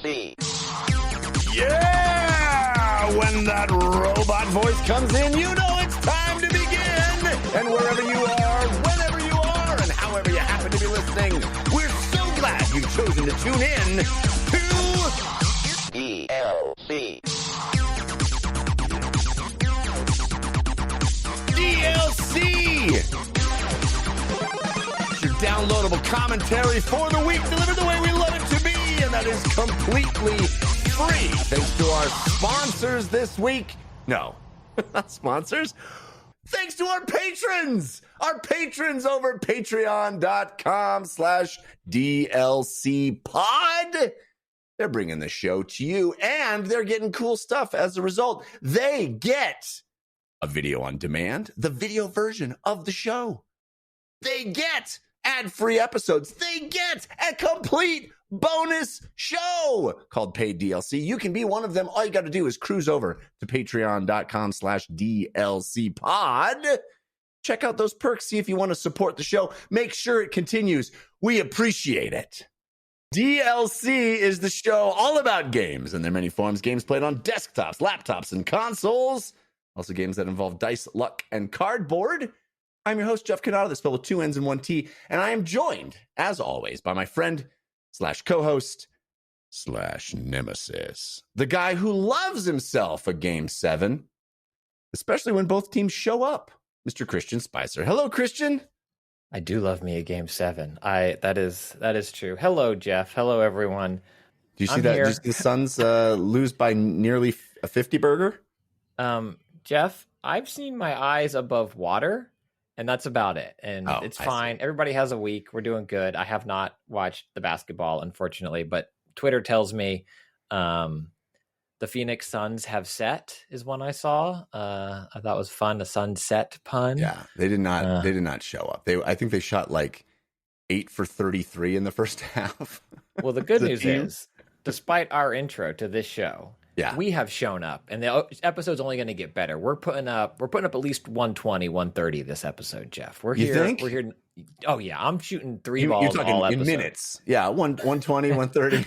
Yeah! When that robot voice comes in, you know it's time to begin! And wherever you are, whenever you are, and however you happen to be listening, we're so glad you've chosen to tune in to DLC. It's your downloadable commentary for the week, delivered the way we love it to be, and that is completely free. Thanks to our sponsors this week. No, not sponsors. Thanks to our patrons over at patreon.com/DLC pod. They're bringing the show to you, and they're getting cool stuff as a result. They get a video on demand, the video version of the show. They get ad-free episodes. They get a complete bonus show called Paid DLC. You can be one of them. All you got to do is cruise over to patreon.com/DLC pod. Check out those perks. See if you want to support the show. Make sure it continues. We appreciate it. DLC is the show all about games and their many forms. Games played on desktops, laptops, and consoles. Also games that involve dice, luck, and cardboard. I'm your host, Jeff Canada, spelled with 2 N's and 1 T, and I am joined, as always, by my friend / co-host / nemesis, the guy who loves himself a Game 7, especially when both teams show up, Mr. Christian Spicer. Hello, Christian. I do love me a Game 7. That is true. Hello, Jeff. Hello, everyone. Do you see that? Did the Suns lose by nearly a 50 burger? Jeff, I've seen my eyes above water, and that's about it. And it's fine. Everybody has a week. We're doing good. I have not watched the basketball, unfortunately, but Twitter tells me the Phoenix Suns have set is one I saw. I thought was fun. A sunset pun. Yeah, they did not. They did not show up. I think they shot like 8 for 33 in the first half. Well, the good news is, despite our intro to this show, we have shown up, and the episode's only going to get better. We're putting up at least 120, 130 this episode, Jeff. We're here. Think? We're here. Oh yeah, I'm shooting 3 balls. You're talking all in episode. Minutes. Yeah, 120, 130.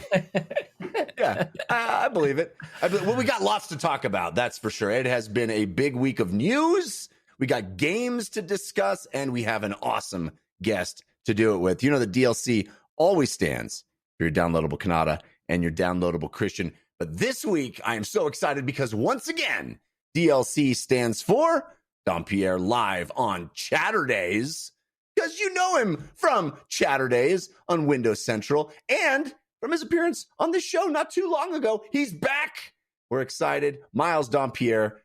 Yeah, I believe it. Well, we got lots to talk about. That's for sure. It has been a big week of news. We got games to discuss, and we have an awesome guest to do it with. You know, the DLC always stands for your downloadable Kanata and your downloadable Christian. But this week, I am so excited because once again, DLC stands for Dompier live on Chatterdays. Because you know him from Chatterdays on Windows Central and from his appearance on this show not too long ago. He's back. We're excited. Miles Dompier,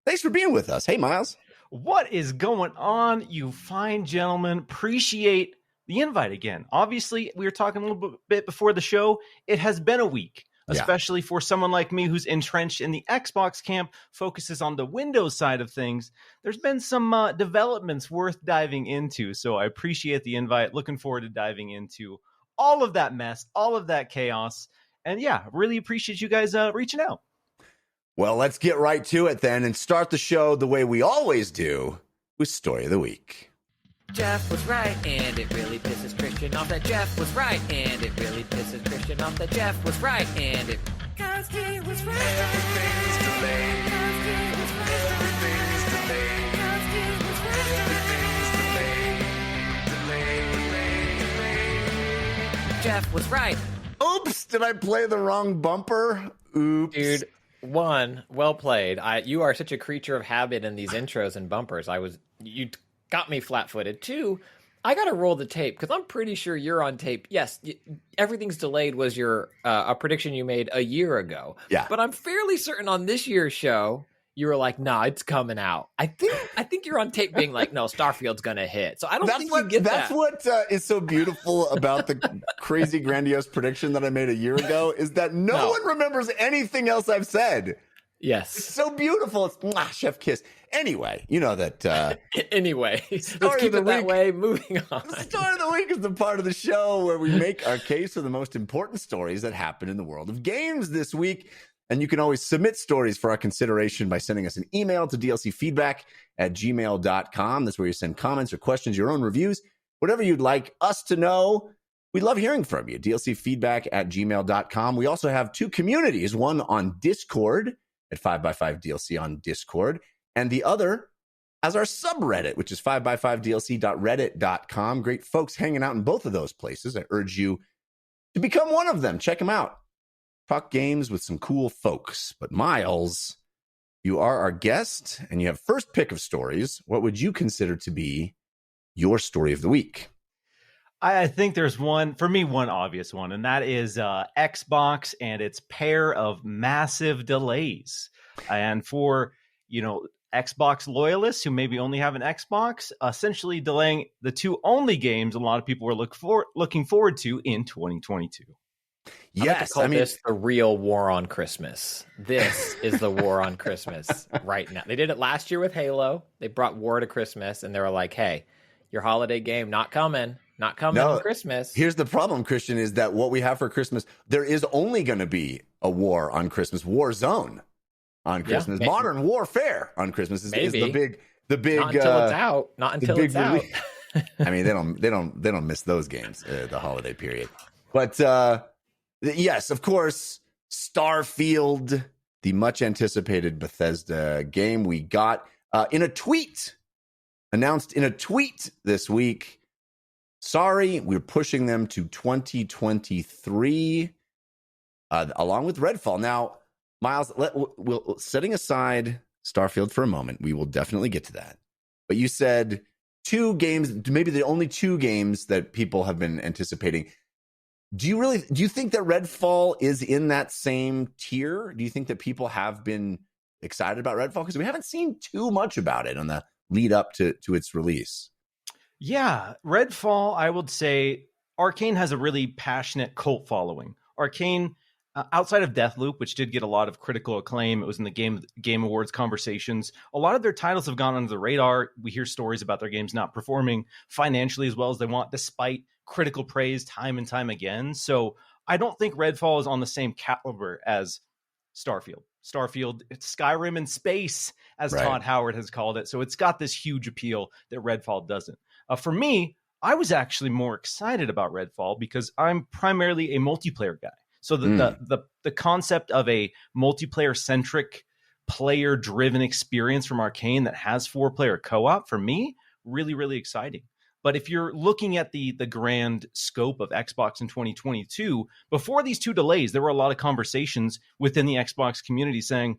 thanks for being with us. Hey, Miles. What is going on, you fine gentlemen? Appreciate the invite again. Obviously, we were talking a little bit before the show. It has been a week. Especially for someone like me who's entrenched in the Xbox camp, focuses on the Windows side of things. There's been some developments worth diving into, so I appreciate the invite. Looking forward to diving into all of that mess, all of that chaos, and really appreciate you guys reaching out. Well, let's get right to it then and start the show the way we always do with Story of the Week. Jeff was right, and it really pisses Christian off that Jeff was right, and it really pisses Christian off that Jeff was right, and it... Cause he was right. Everything's delayed. Cause he was right. Everything's delayed. Cause he was right. Delayed. Jeff was right. Oops, did I play the wrong bumper? Oops. Dude, one, well played. You are such a creature of habit in these intros and bumpers. You got me flat-footed. 2, I gotta roll the tape because I'm pretty sure you're on tape. Yes, everything's delayed was your a prediction you made a year ago. Yeah, but I'm fairly certain on this year's show you were like, "Nah, it's coming out." I think you're on tape being like, "No, Starfield's gonna hit." So I don't think you get that. That's what is so beautiful about the crazy grandiose prediction that I made a year ago is that no one remembers anything else I've said. Yes. It's so beautiful. It's chef kiss. Anyway, you know that... anyway, let's keep it that way. Moving on. The Story of the Week is the part of the show where we make our case for the most important stories that happen in the world of games this week. And you can always submit stories for our consideration by sending us an email to dlcfeedback@gmail.com. That's where you send comments or questions, your own reviews, whatever you'd like us to know. We love hearing from you. dlcfeedback@gmail.com. We also have 2 communities, one on Discord at 5x5DLC on Discord, and the other as our subreddit, which is 5x5dlc.reddit.com. Great folks hanging out in both of those places. I urge you to become one of them. Check them out. Talk games with some cool folks. But Miles, you are our guest, and you have first pick of stories. What would you consider to be your story of the week? I think there's one obvious one, and that is Xbox and its pair of massive delays. And for, Xbox loyalists who maybe only have an Xbox, essentially delaying the 2 only games a lot of people were looking forward to in 2022. Yes, this the real war on Christmas. This is the war on Christmas right now. They did it last year with Halo. They brought war to Christmas, and they were like, "Hey, your holiday game not coming on Christmas." Here's the problem, Christian, is that what we have for Christmas, there is only going to be a war on Christmas, war zone on Christmas, modern warfare on Christmas is the big. Not until it's out. Not until it's out. I mean, they don't miss those games, the holiday period. But yes, of course, Starfield, the much anticipated Bethesda game, we got announced in a tweet this week. Sorry, we're pushing them to 2023, along with Redfall. Now, Miles, we'll setting aside Starfield for a moment. We will definitely get to that. But you said 2 games, maybe the only 2 games that people have been anticipating. Do you think that Redfall is in that same tier? Do you think that people have been excited about Redfall? Because we haven't seen too much about it on the lead up to its release. Yeah, Redfall, I would say Arcane has a really passionate cult following. Arcane, outside of Deathloop, which did get a lot of critical acclaim, it was in the Game Awards conversations. A lot of their titles have gone under the radar. We hear stories about their games not performing financially as well as they want, despite critical praise time and time again. So I don't think Redfall is on the same caliber as Starfield. It's Skyrim in space, as right. Todd Howard has called it. So it's got this huge appeal that Redfall doesn't. For me, I was actually more excited about Redfall because I'm primarily a multiplayer guy. So the concept of a multiplayer-centric, player-driven experience from Arcane that has 4-player co-op, for me, really, really exciting. But if you're looking at the grand scope of Xbox in 2022, before these 2 delays, there were a lot of conversations within the Xbox community saying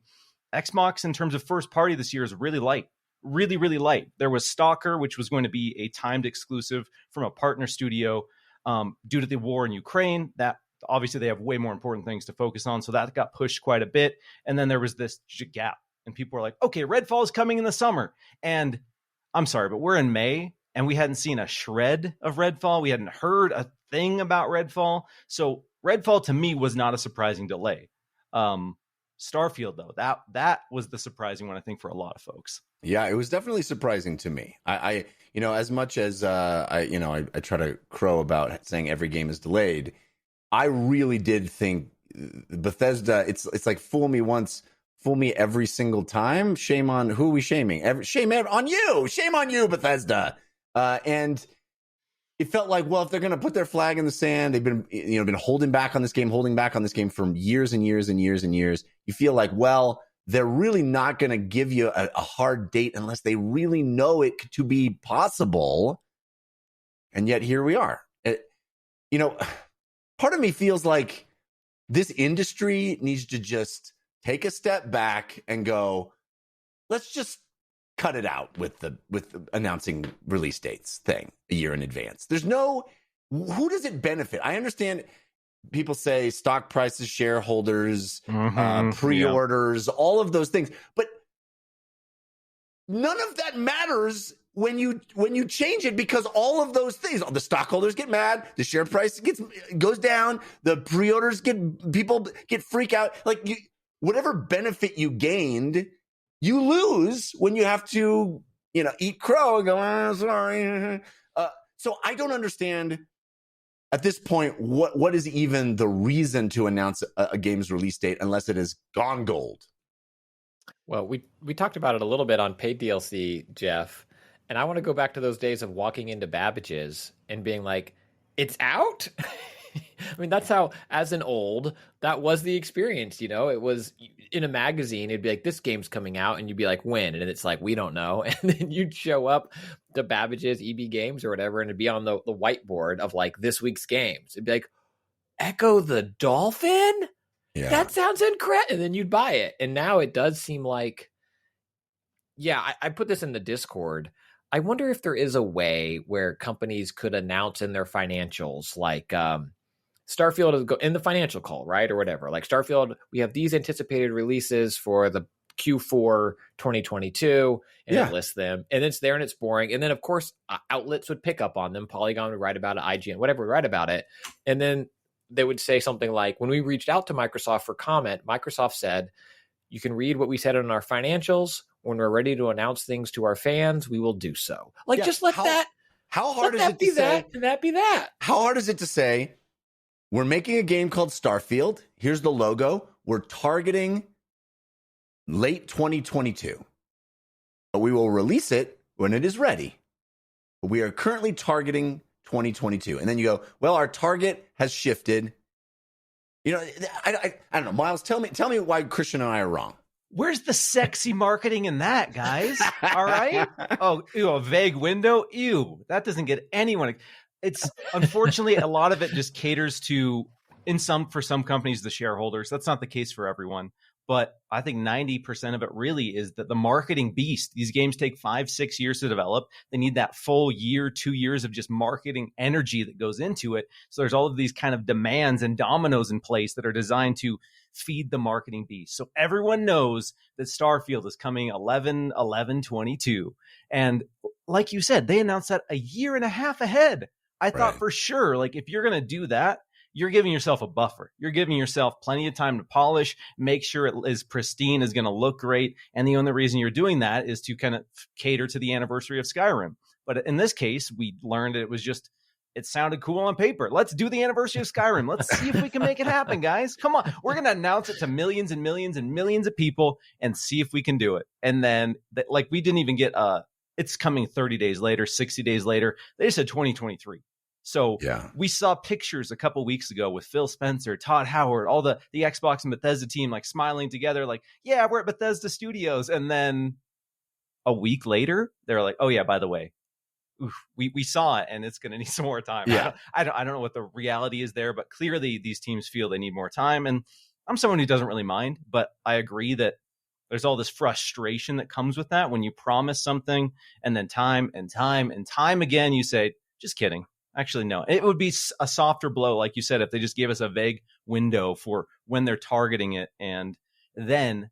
Xbox in terms of first party this year is really light, really, really light. There was Stalker, which was going to be a timed exclusive from a partner studio due to the war in Ukraine. That obviously they have way more important things to focus on. So that got pushed quite a bit. And then there was this gap and people were like, okay, Redfall is coming in the summer. And I'm sorry, but we're in May. And we hadn't seen a shred of Redfall. We hadn't heard a thing about Redfall. So Redfall to me was not a surprising delay. Starfield, though, that was the surprising one, I think, for a lot of folks. Yeah, it was definitely surprising to me. I as much as I try to crow about saying every game is delayed, I really did think Bethesda. It's like fool me once, fool me every single time. Shame on who are we shaming? Shame on you. Shame on you, Bethesda. And it felt like, well, if they're going to put their flag in the sand, they've been holding back on this game for years and years and years and years. You feel like, well, they're really not going to give you a hard date unless they really know it to be possible. And yet here we are. Part of me feels like this industry needs to just take a step back and go, let's just cut it out with the announcing release dates thing a year in advance. Who does it benefit? I understand people say stock prices, shareholders, pre-orders, all of those things, but none of that matters when you change it, because all of those things, the stockholders get mad, the share price goes down, the pre-orders people get freak out. Like whatever benefit you gained, you lose when you have to, eat crow and go, sorry. So I don't understand at this point what is even the reason to announce a game's release date unless it has gone gold. Well, we talked about it a little bit on paid DLC, Jeff, and I want to go back to those days of walking into Babbage's and being like, it's out. I mean, that's how, as an old, that was the experience. You know, it was in a magazine. It'd be like, this game's coming out, and you'd be like, when? And it's like, we don't know. And then you'd show up to Babbage's EB Games or whatever, and it'd be on the whiteboard of like this week's games. It'd be like, Echo the Dolphin? Yeah. That sounds incredible. And then you'd buy it. And now it does seem like, yeah, I put this in the Discord. I wonder if there is a way where companies could announce in their financials, like Starfield is in the financial call, right? Or whatever. Like Starfield, we have these anticipated releases for the Q4 2022, and it lists them. And it's there and it's boring. And then, of course, outlets would pick up on them. Polygon would write about it, IGN, whatever would write about it. And then they would say something like, when we reached out to Microsoft for comment, Microsoft said, you can read what we said in our financials. When we're ready to announce things to our fans, we will do so. Like, just let that. How hard is it to say that be that? How hard is it to say, we're making a game called Starfield. Here's the logo. We're targeting late 2022. But we will release it when it is ready. But we are currently targeting 2022. And then you go, well, our target has shifted. You know, I don't know. Miles, tell me why Christian and I are wrong. Where's the sexy marketing in that, guys? All right. Oh, ew, a vague window. Ew, that doesn't get anyone. It's unfortunately a lot of it just caters to for some companies, the shareholders. That's not the case for everyone. But I think 90% of it really is that the marketing beast. These games take 5-6 years to develop. They need that full year, 2 years of just marketing energy that goes into it. So there's all of these kind of demands and dominoes in place that are designed to feed the marketing beast. So everyone knows that Starfield is coming 11/11/22. And like you said, they announced that a year and a half ahead. I thought for sure, like, if you're going to do that, you're giving yourself a buffer. You're giving yourself plenty of time to polish, make sure it is pristine, is going to look great. And the only reason you're doing that is to kind of cater to the anniversary of Skyrim. But in this case, we learned it sounded cool on paper. Let's do the anniversary of Skyrim. Let's see if we can make it happen, guys. Come on. We're going to announce it to millions and millions and millions of people and see if we can do it. And then, like, we didn't even get it's coming 30 days later, 60 days later. They said 2023. So we saw pictures a couple weeks ago with Phil Spencer, Todd Howard, all the Xbox and Bethesda team, like, smiling together, like, yeah, we're at Bethesda Studios. And then a week later, they're like, oh yeah, by the way, we saw it and it's going to need some more time. Yeah. I don't know what the reality is there, but clearly these teams feel they need more time. And I'm someone who doesn't really mind, but I agree that there's all this frustration that comes with that when you promise something and then time and time and time again, you say, just kidding. Actually, no. It would be a softer blow, like you said, if they just gave us a vague window for when they're targeting it. And then,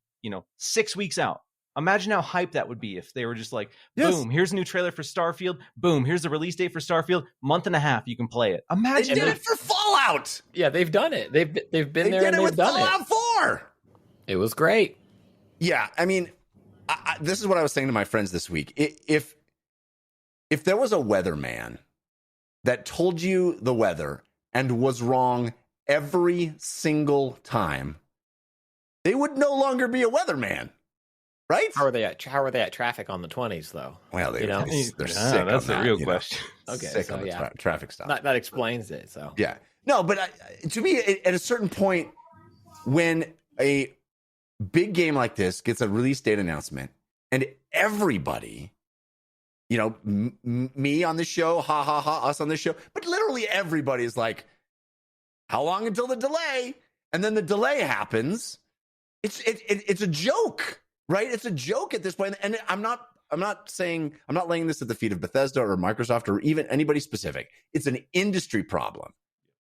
6 weeks out, imagine how hyped that would be if they were just like, boom, here's a new trailer for Starfield. Boom, here's the release date for Starfield. Month and a half, you can play it. Imagine they did it for Fallout. Yeah, they've done it. They've been there and they've done it. Fallout 4. It was great. Yeah, I mean, this is what I was saying to my friends this week. If there was a weatherman that told you the weather and was wrong every single time, they would no longer be a weatherman, right? How are they at traffic on the 20s, though? Well, they're sick. That's the real question. Okay, sick on the traffic stuff. That explains it. So yeah, no, but to me, at a certain point, when a big game like this gets a release date announcement, and everybody, me on the show, ha ha ha, us on the show, but literally everybody is like, how long until the delay? And then the delay happens. It's a joke, right? It's a joke at this point. And I'm not laying this at the feet of Bethesda or Microsoft or even anybody specific. It's an industry problem.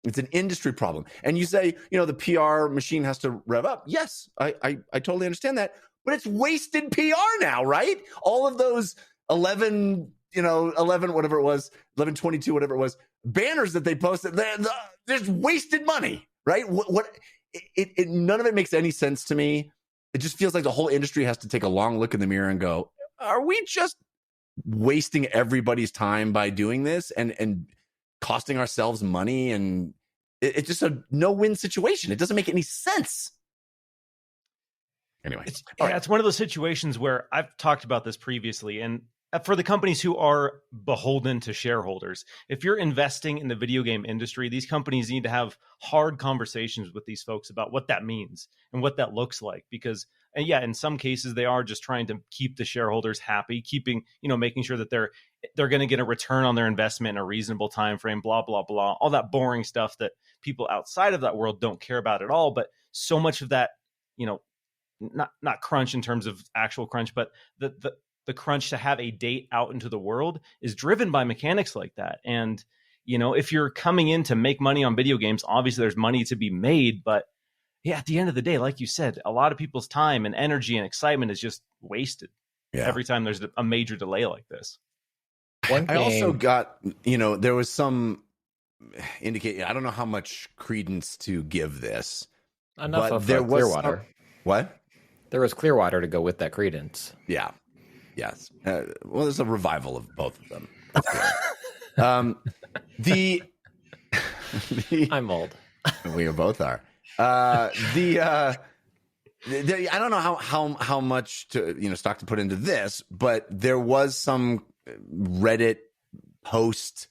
It's an industry problem. And you say, the PR machine has to rev up. Yes, I totally understand that. But it's wasted PR now, right? All of those 11, whatever it was, 11/22, whatever it was, banners that they posted, there's wasted money, right? None of it makes any sense to me. It just feels like the whole industry has to take a long look in the mirror and go, are we just wasting everybody's time by doing this and costing ourselves money? And it's just a no-win situation. It doesn't make any sense. Anyway, it's one of those situations where I've talked about this previously, and for the companies who are beholden to shareholders. If you're investing in the video game industry, these companies need to have hard conversations with these folks about what that means and what that looks like. Because, and yeah, in some cases, they are just trying to keep the shareholders happy, making sure that they're going to get a return on their investment in a reasonable time frame, blah, blah, blah, all that boring stuff that people outside of that world don't care about at all. But so much of that, not crunch in terms of actual crunch, but the crunch to have a date out into the world is driven by mechanics like that. And, if you're coming in to make money on video games, obviously there's money to be made. But yeah, at the end of the day, like you said, a lot of people's time and energy and excitement is just wasted every time there's a major delay like this. I also got, there was some indicating, I don't know how much credence to give this. Enough of Clearwater. What? There was Clearwater to go with that credence. Yeah. Yes. Well, there's a revival of both of them. I'm old. We both are. I don't know how much stock to put into this, but there was some Reddit post,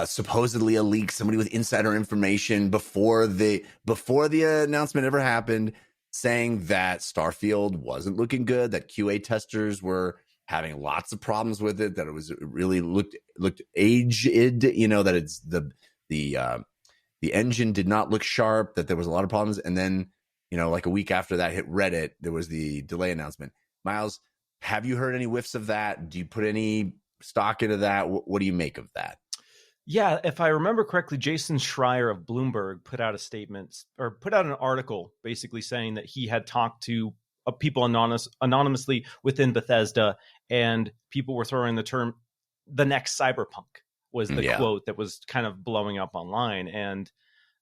supposedly a leak, somebody with insider information before the announcement ever happened, saying that Starfield wasn't looking good, that QA testers were having lots of problems with it, that it really looked aged, that it's the engine did not look sharp, that there was a lot of problems. And then, like a week after that hit Reddit, there was the delay announcement. Miles, have you heard any whiffs of that? Do you put any stock into that? What do you make of that? Yeah, if I remember correctly, Jason Schreier of Bloomberg put out an article basically saying that he had talked to people anonymously within Bethesda, and people were throwing the term "the next Cyberpunk" was the quote that was kind of blowing up online. And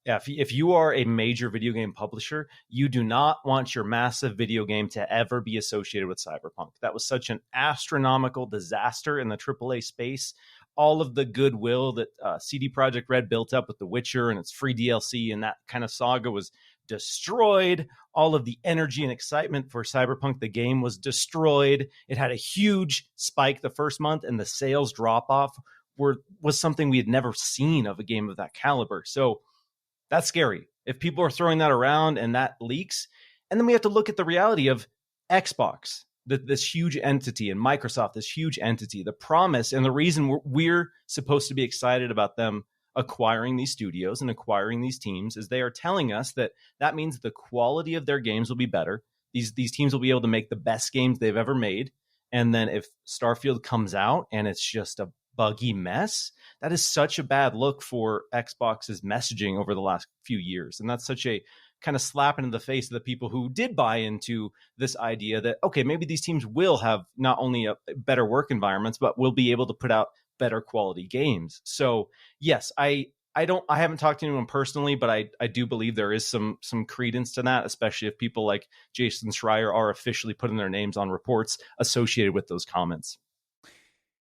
yeah, if you are a major video game publisher, you do not want your massive video game to ever be associated with Cyberpunk. That was such an astronomical disaster in the AAA space. All of the goodwill that CD Projekt Red built up with The Witcher and its free DLC and that kind of saga was destroyed. All of the energy and excitement for Cyberpunk, the game, was destroyed. It had a huge spike the first month, and the sales drop off was something we had never seen of a game of that caliber. So that's scary. If people are throwing that around and that leaks, and then we have to look at the reality of Xbox, this huge entity, and Microsoft, this huge entity, the promise and the reason we're supposed to be excited about them acquiring these studios and acquiring these teams is they are telling us that means the quality of their games will be better. These teams will be able to make the best games they've ever made. And then if Starfield comes out and it's just a buggy mess, that is such a bad look for Xbox's messaging over the last few years. And that's such a kind of slap into the face of the people who did buy into this idea that, okay, maybe these teams will have not only a better work environments, but will be able to put out better quality games. So yes, I haven't talked to anyone personally, but I do believe there is some credence to that, especially if people like Jason Schreier are officially putting their names on reports associated with those comments.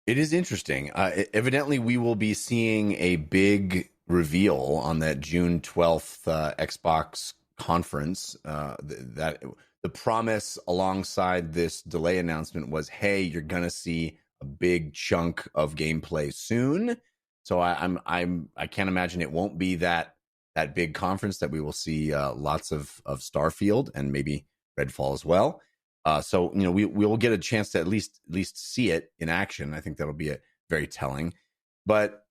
It is interesting. Evidently, we will be seeing a big reveal on that June 12th Xbox conference. That the promise alongside this delay announcement was, hey, you're going to see a big chunk of gameplay soon. So I can't imagine it won't be that big conference that we will see lots of Starfield and maybe Redfall as well. So we will get a chance to at least see it in action. I think that'll be very telling. But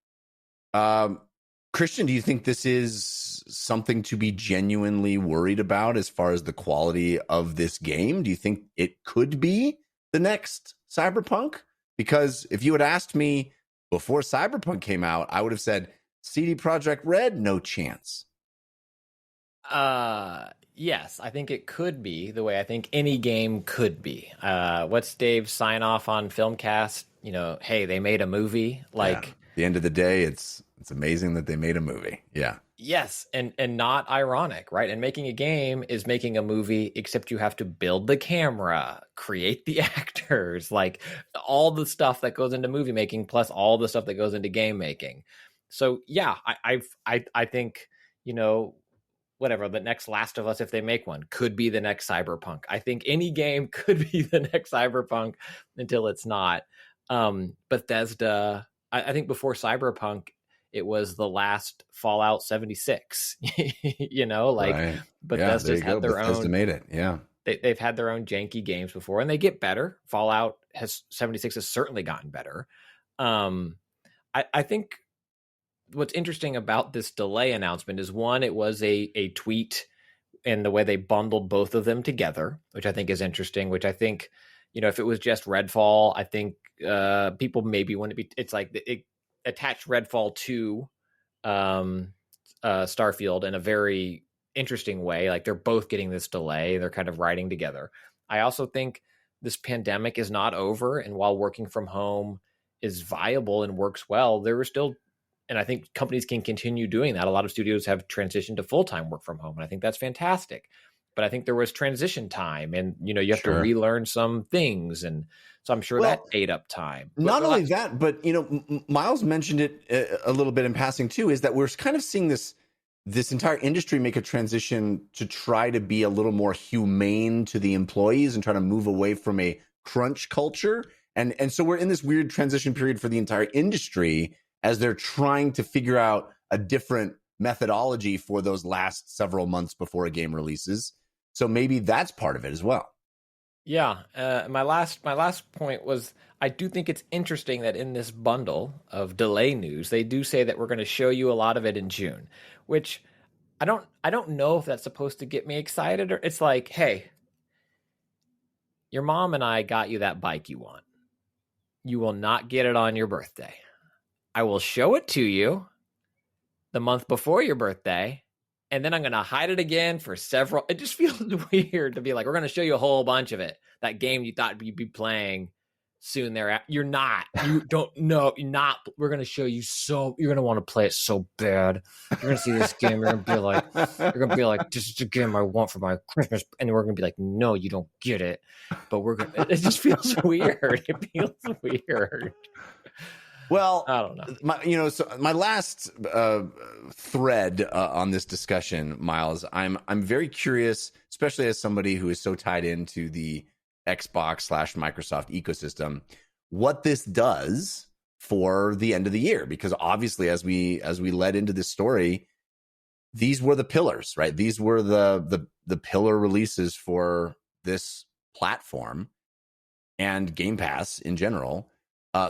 Christian, do you think this is something to be genuinely worried about as far as the quality of this game? Do you think it could be the next Cyberpunk? Because if you had asked me before Cyberpunk came out, I would have said CD Projekt Red, no chance. Yes, I think it could be the way I think any game could be. What's Dave's sign off on Filmcast? Hey, they made a movie. Like, at the end of the day, it's amazing that they made a movie. Yeah. Yes, and not ironic, right? And making a game is making a movie, except you have to build the camera, create the actors, like all the stuff that goes into movie making, plus all the stuff that goes into game making. So yeah, I think whatever, the next Last of Us, if they make one, could be the next Cyberpunk. I think any game could be the next Cyberpunk until it's not. Bethesda, I think before Cyberpunk, it was the last Fallout 76. Right. Bethesda's had their Bethesda own. made it. Yeah. They've had their own janky games before, and they get better. Fallout 76 has certainly gotten better. I think what's interesting about this delay announcement is, one, it was a tweet in the way they bundled both of them together, which I think is interesting, which I think, if it was just Redfall, I think people maybe wouldn't be, it's like it attached Redfall to Starfield in a very interesting way. Like, they're both getting this delay. They're kind of riding together. I also think this pandemic is not over. And while working from home is viable and works well, there are still, and I think companies can continue doing that. A lot of studios have transitioned to full-time work from home, and I think that's fantastic. But I think there was transition time, and you have to relearn some things, and so I'm sure that ate up time. Not only that, but Miles mentioned it a little bit in passing too, is that we're kind of seeing this entire industry make a transition to try to be a little more humane to the employees and try to move away from a crunch culture. And so we're in this weird transition period for the entire industry as they're trying to figure out a different methodology for those last several months before a game releases. So maybe that's part of it as well. Yeah. My last point was, I do think it's interesting that in this bundle of delay news, they do say that we're going to show you a lot of it in June, which I don't know if that's supposed to get me excited, or it's like, hey, your mom and I got you that bike you want. You will not get it on your birthday. I will show it to you the month before your birthday, and then I'm going to hide it again for several. It just feels weird to be like, we're going to show you a whole bunch of it. That game you thought you'd be playing soon thereafter. You're not. You don't know. You're not. We're going to show you you're going to want to play it so bad. You're going to see this game. You're going to be like, this is the game I want for my Christmas. And we're going to be like, no, you don't get it. But it just feels weird. It feels weird. Well, I don't know. So my last thread on this discussion, Miles, I'm very curious, especially as somebody who is so tied into the Xbox/Microsoft ecosystem, what this does for the end of the year. Because obviously, as we led into this story, these were the pillars, right? These were the pillar releases for this platform and Game Pass in general.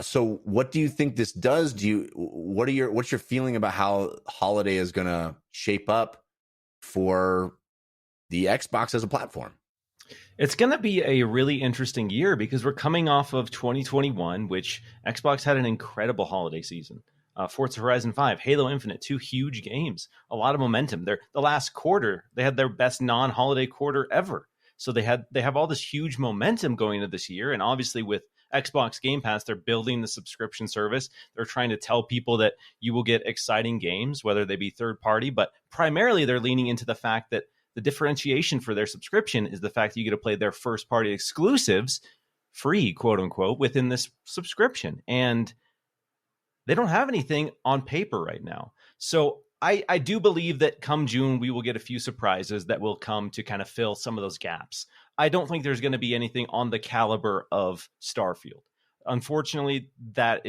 So what do you think this does? What's your feeling about how holiday is going to shape up for the Xbox as a platform? It's going to be a really interesting year because we're coming off of 2021, which Xbox had an incredible holiday season. Forza Horizon 5, Halo Infinite, 2 huge games, a lot of momentum. The last quarter, they had their best non-holiday quarter ever. So they have all this huge momentum going into this year, and obviously with Xbox Game Pass, they're building the subscription service. They're trying to tell people that you will get exciting games, whether they be third party, but primarily they're leaning into the fact that the differentiation for their subscription is the fact that you get to play their first party exclusives free, quote unquote, within this subscription. And they don't have anything on paper right now. So I do believe that come June, we will get a few surprises that will come to kind of fill some of those gaps. I don't think there's going to be anything on the caliber of Starfield. Unfortunately, that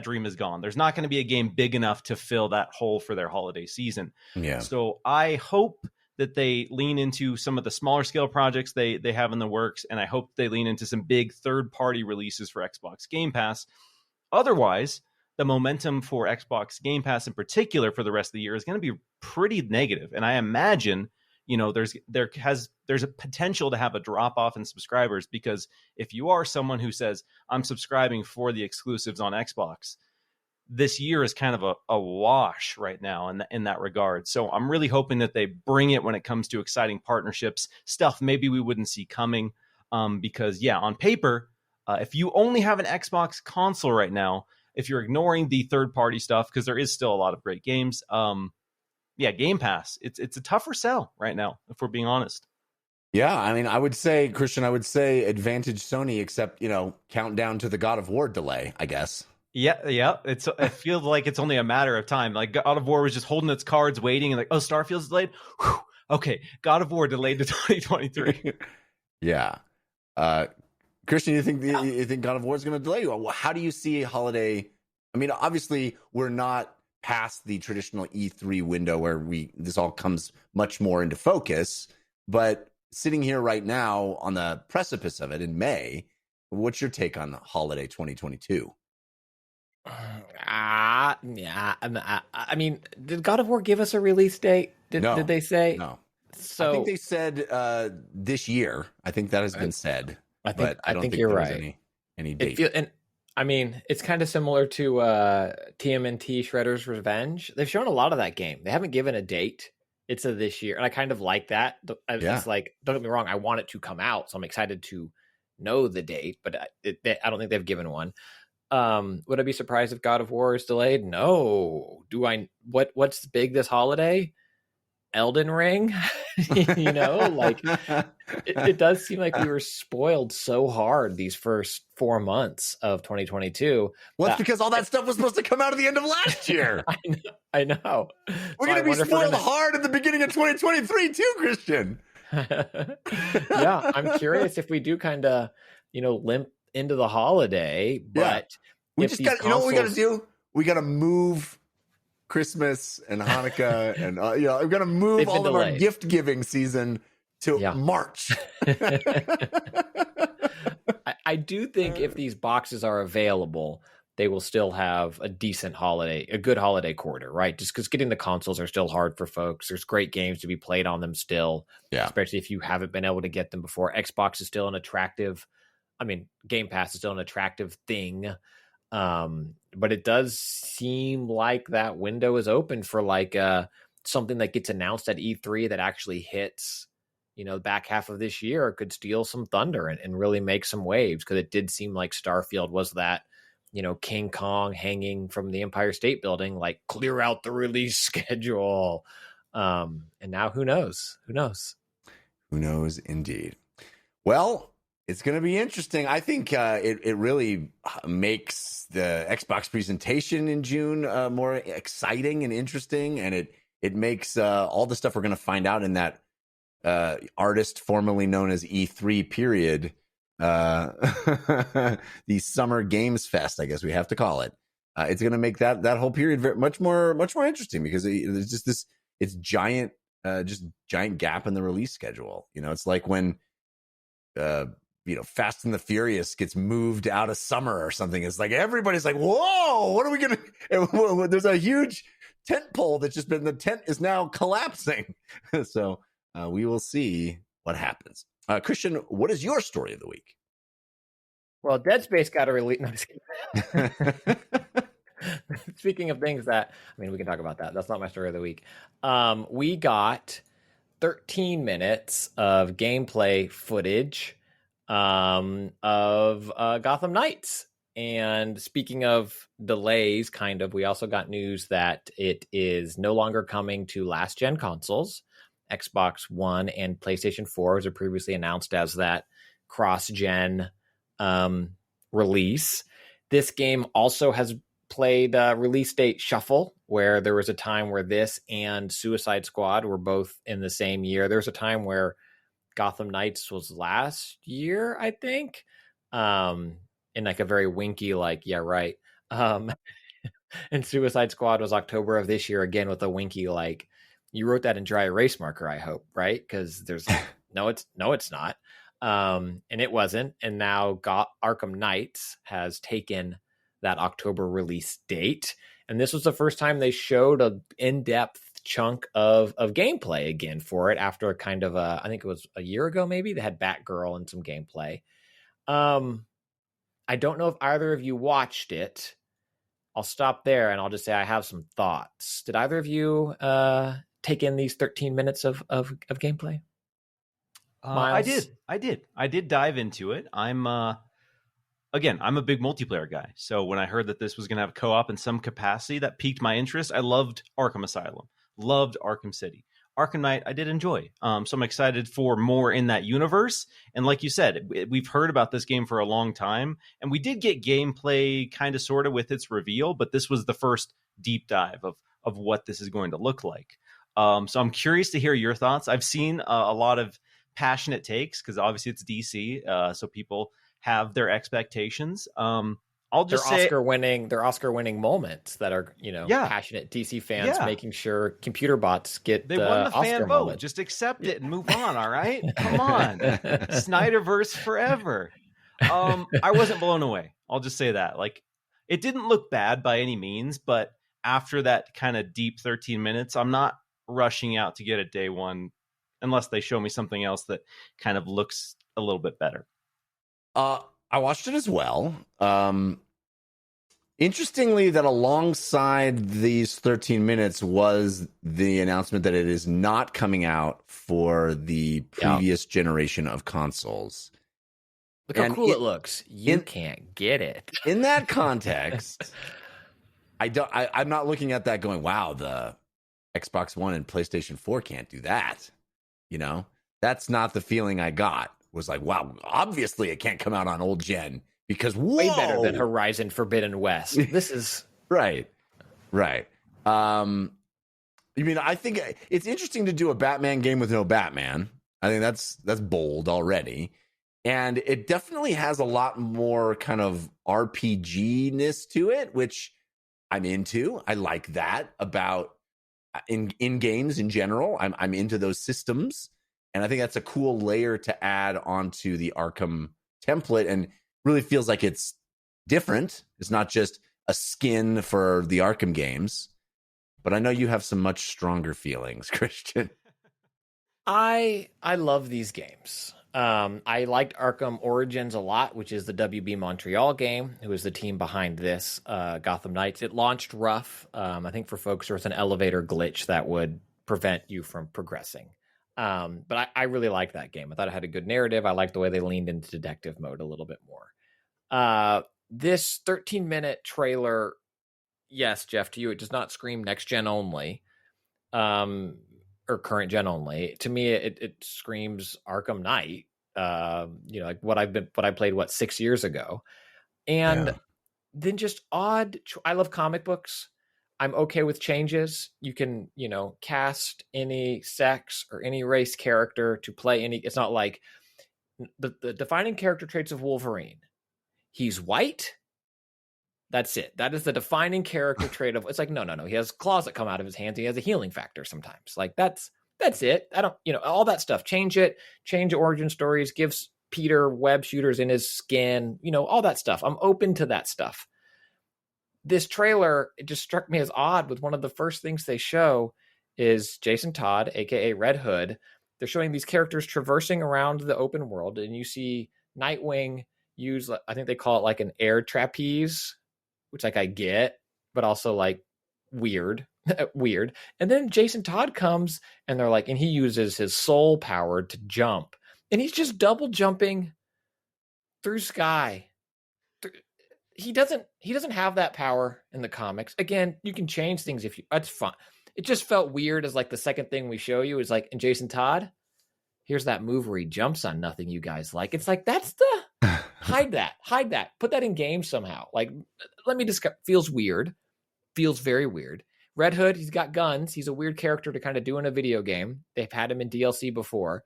dream is gone. There's not going to be a game big enough to fill that hole for their holiday season. Yeah. So I hope that they lean into some of the smaller scale projects they have in the works, and I hope they lean into some big third-party releases for Xbox Game Pass. Otherwise, the momentum for Xbox Game Pass in particular for the rest of the year is going to be pretty negative. And I imagine, there's a potential to have a drop off in subscribers, because if you are someone who says, I'm subscribing for the exclusives on Xbox, this year is kind of a wash right now in that regard. So I'm really hoping that they bring it when it comes to exciting partnerships, stuff maybe we wouldn't see coming. Because on paper, if you only have an Xbox console right now, if you're ignoring the third-party stuff, because there is still a lot of great games, Game Pass, it's a tougher sell right now, if we're being honest. Yeah, I mean, Christian, I would say advantage Sony, except, countdown to the God of War delay, I guess. Yeah. It feels like it's only a matter of time. Like God of War was just holding its cards, waiting, and like, oh, Starfield's delayed. Whew. Okay, God of War delayed to 2023. Yeah. Christian, you think God of War is going to delay you? How do you see a holiday? I mean, obviously, we're not past the traditional E3 window where this all comes much more into focus. But sitting here right now on the precipice of it in May, what's your take on holiday 2022? Yeah. I mean, did God of War give us a release date? No. Did they say? No. So I think they said this year. I think that has been said. I don't think you're there right. was any date. And I mean, it's kind of similar to TMNT Shredder's Revenge. They've shown a lot of that game. They haven't given a date. It's this year, and I kind of like that. It's like, don't get me wrong, I want it to come out, so I'm excited to know the date, but I don't think they've given one. Would I be surprised if God of War is delayed? No. What's big this holiday? Elden Ring. Like it does seem like we were spoiled so hard these first 4 months of 2022. Well, it's because all that stuff was supposed to come out at the end of last year. I know. We're going to be spoiled hard at the beginning of 2023 too, Christian. Yeah, I'm curious if we do kind of, limp into the holiday, but we just got, you know what we got to do? We got to move Christmas and Hanukkah and we're going to move all of our gift giving season to March. I do think if these boxes are available, they will still have a good holiday quarter, right? Just because getting the consoles are still hard for folks. There's great games to be played on them still, especially if you haven't been able to get them before. Xbox is still an attractive, Game Pass is still an attractive thing. But it does seem like that window is open for like something that gets announced at E3 that actually hits, the back half of this year, could steal some thunder and really make some waves, because it did seem like Starfield was that, King Kong hanging from the Empire State Building, like, clear out the release schedule. And now who knows? Who knows indeed. Well, it's going to be interesting. I think it really makes the Xbox presentation in June more exciting and interesting, and it makes all the stuff we're going to find out in that artist formerly known as E3 period, the Summer Games Fest, I guess we have to call it. It's going to make that whole period much more interesting, because there's just it's giant gap in the release schedule. It's like when Fast and the Furious gets moved out of summer or something. It's like everybody's like, whoa, what are we gonna? There's a huge tent pole that's just been, the tent is now collapsing. So we will see what happens. Christian, what is your story of the week? Well, Dead Space got a release. No, speaking of things that, we can talk about that. That's not my story of the week. We got 13 minutes of gameplay footage of Gotham Knights. And speaking of delays, we also got news that it is no longer coming to last-gen consoles. Xbox One and PlayStation 4 was previously announced as that cross-gen release. This game also has played release date shuffle, where there was a time where this and Suicide Squad were both in the same year. There was a time where Gotham Knights was last year, I think, in like a very winky, like, yeah, right. And Suicide Squad was October of this year, again with a winky, like, you wrote that in dry erase marker, I hope, right? Because there's no, it's not. And it wasn't. And now Arkham Knights has taken that October release date. And this was the first time they showed an in-depth chunk of gameplay again for it, after a kind of I think it was a year ago, maybe. They had Batgirl and some gameplay. I don't know if either of you watched it. I'll stop there and I'll just say I have some thoughts. Did either of you take in these 13 minutes of gameplay? Miles? I did dive into it. I'm a big multiplayer guy. So when I heard that this was going to have co-op in some capacity, that piqued my interest. I loved Arkham Asylum, loved Arkham City. Arkham Knight, I did enjoy. So I'm excited for more in that universe. And like you said, we've heard about this game for a long time. And we did get gameplay kind of sort of with its reveal, but this was the first deep dive of what this is going to look like. So I'm curious to hear your thoughts. I've seen a lot of passionate takes, because obviously it's DC. So people have their expectations. I'll just say their Oscar-winning moments that are, passionate DC fans making sure computer bots get they won the Oscar fan vote. moment. Just accept it and move on. All right, come on, Snyderverse forever. I wasn't blown away. I'll just say that. Like, it didn't look bad by any means, but after that kind of deep 13 minutes, I'm not rushing out to get it day one unless they show me something else that kind of looks a little bit better. I watched it as well. Interestingly, that alongside these 13 minutes was the announcement that it is not coming out for the previous generation of consoles. Look how cool it looks. You can't get it. In that context, I'm not looking at that going, wow, the Xbox One and PlayStation 4 can't do that. That's not the feeling I got. Was like, wow, obviously it can't come out on old gen because way better than Horizon Forbidden West. This is right. I think it's interesting to do a Batman game with no Batman. I think that's bold already, and it definitely has a lot more kind of RPG-ness to it, which I'm into. I like that about in games in general. I'm into those systems. And I think that's a cool layer to add onto the Arkham template, and really feels like it's different. It's not just a skin for the Arkham games. But I know you have some much stronger feelings, Christian. I love these games. I liked Arkham Origins a lot, which is the WB Montreal game, who is the team behind this, Gotham Knights. It launched rough. I think for folks, there was an elevator glitch that would prevent you from progressing. But I really liked that game. I thought it had a good narrative. I liked the way they leaned into detective mode a little bit more. This 13-minute trailer, yes, Jeff, to you, it does not scream next gen only, or current gen only. To me, it screams Arkham Knight. Like what I played 6 years ago, and then just odd. I love comic books. I'm okay with changes. You can, cast any sex or any race character to play any. It's not like the defining character traits of Wolverine. He's white. That's it. That is the defining character trait of. It's like no. He has claws that come out of his hands. He has a healing factor sometimes. Like that's it. I don't, all that stuff. Change it. Change origin stories. Gives Peter web shooters in his skin. All that stuff. I'm open to that stuff. This trailer, it just struck me as odd with one of the first things they show is Jason Todd, aka Red Hood. They're showing these characters traversing around the open world, and you see Nightwing use, I think they call it like an air trapeze, which like I get, but also like weird. And then Jason Todd comes and they're like, and he uses his soul power to jump, and he's just double jumping through sky. He doesn't have that power in the comics. Again, you can change things that's fine. It just felt weird as like the second thing we show you is like, and Jason Todd, here's that move where he jumps on nothing you guys like. It's like, that's the hide that, put that in game somehow. Like, let me discuss. Feels weird. Feels very weird. Red Hood, he's got guns. He's a weird character to kind of do in a video game. They've had him in DLC before,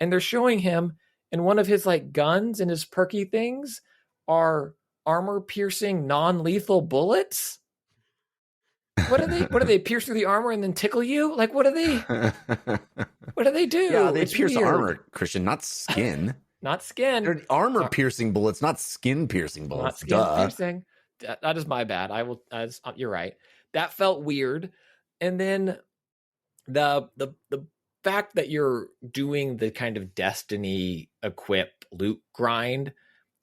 and they're showing him, and one of his like guns and his perky things are armor-piercing, non-lethal bullets. What do they pierce through the armor and then tickle you? Like, what do they do? Yeah, they pierce armor, Christian, not skin. Not skin. They're armor-piercing bullets, not skin-piercing bullets. Not skin-piercing. That is my bad. You're right. That felt weird. And then the fact that you're doing the kind of Destiny equip loot grind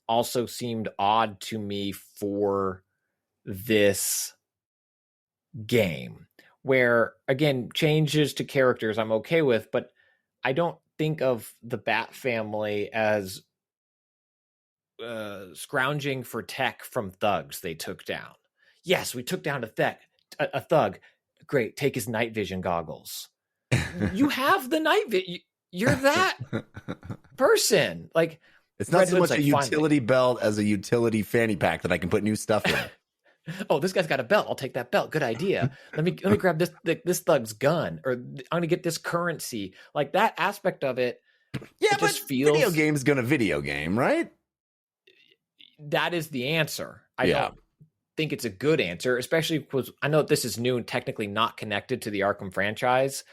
also seemed odd to me for this game, where again, changes to characters I'm okay with, but I don't think of the Bat family as scrounging for tech from thugs they took down. Yes, we took down a thug. Great, take his night vision goggles. You have the night vision. You're that person. Like, it's not so much a utility belt as a utility fanny pack that I can put new stuff in. Oh, this guy's got a belt. I'll take that belt. Good idea. Let me grab this thug's gun, or I'm gonna get this currency. Like that aspect of it. Yeah, but video game's gonna video game, right? that is the answer. I don't think it's a good answer, especially because I know this is new and technically not connected to the Arkham franchise,